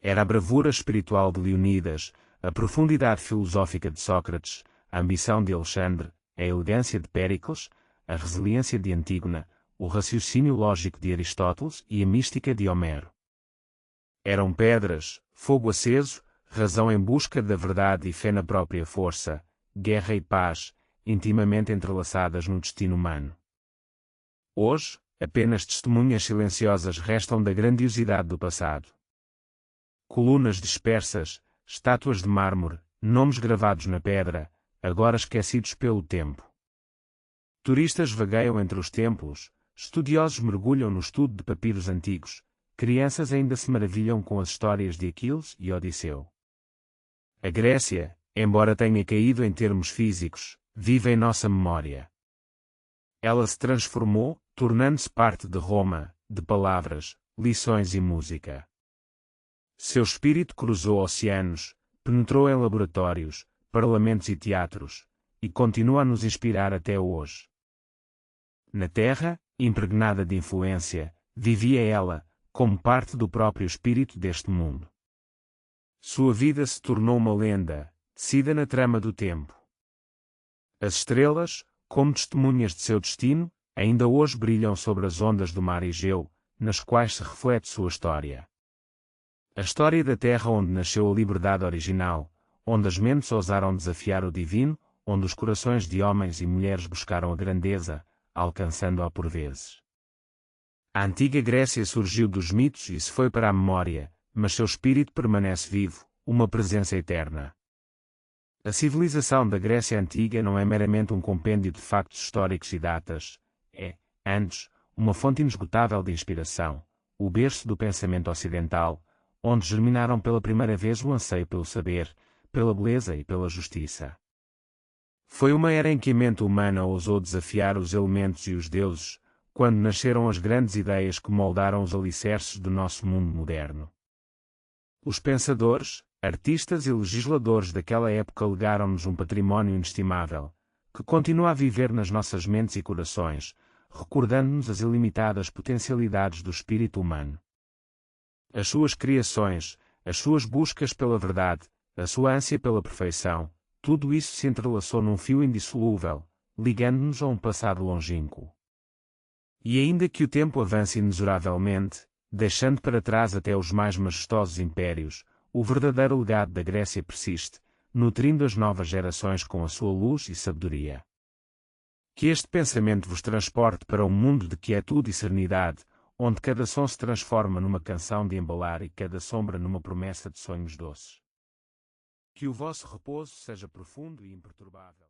Era a bravura espiritual de Leonidas, a profundidade filosófica de Sócrates, a ambição de Alexandre, a elegância de Péricles, a resiliência de Antígona, o raciocínio lógico de Aristóteles e a mística de Homero. Eram pedras, fogo aceso, razão em busca da verdade e fé na própria força, guerra e paz, intimamente entrelaçadas no destino humano. Hoje, apenas testemunhas silenciosas restam da grandiosidade do passado. Colunas dispersas, estátuas de mármore, nomes gravados na pedra, agora esquecidos pelo tempo. Turistas vagueiam entre os templos, estudiosos mergulham no estudo de papiros antigos, crianças ainda se maravilham com as histórias de Aquiles e Odisseu. A Grécia, embora tenha caído em termos físicos, vive em nossa memória. Ela se transformou, tornando-se parte de Roma, de palavras, lições e música. Seu espírito cruzou oceanos, penetrou em laboratórios, parlamentos e teatros, e continua a nos inspirar até hoje. Na Terra, impregnada de influência, vivia ela, como parte do próprio espírito deste mundo. Sua vida se tornou uma lenda, tecida na trama do tempo. As estrelas, como testemunhas de seu destino, ainda hoje brilham sobre as ondas do mar Egeu, nas quais se reflete sua história. A história da Terra onde nasceu a liberdade original, onde as mentes ousaram desafiar o divino, onde os corações de homens e mulheres buscaram a grandeza, alcançando-a por vezes. A antiga Grécia surgiu dos mitos e se foi para a memória, mas seu espírito permanece vivo, uma presença eterna. A civilização da Grécia Antiga não é meramente um compêndio de factos históricos e datas, é, antes, uma fonte inesgotável de inspiração, o berço do pensamento ocidental, onde germinaram pela primeira vez o anseio pelo saber, pela beleza e pela justiça. Foi uma era em que a mente humana ousou desafiar os elementos e os deuses, quando nasceram as grandes ideias que moldaram os alicerces do nosso mundo moderno. Os pensadores, artistas e legisladores daquela época legaram-nos um património inestimável, que continua a viver nas nossas mentes e corações, recordando-nos as ilimitadas potencialidades do espírito humano. As suas criações, as suas buscas pela verdade, a sua ânsia pela perfeição, tudo isso se entrelaçou num fio indissolúvel, ligando-nos a um passado longínquo. E ainda que o tempo avance inexoravelmente, deixando para trás até os mais majestosos impérios, o verdadeiro legado da Grécia persiste, nutrindo as novas gerações com a sua luz e sabedoria. Que este pensamento vos transporte para um mundo de quietude e serenidade, onde cada som se transforma numa canção de embalar e cada sombra numa promessa de sonhos doces. Que o vosso repouso seja profundo e imperturbável.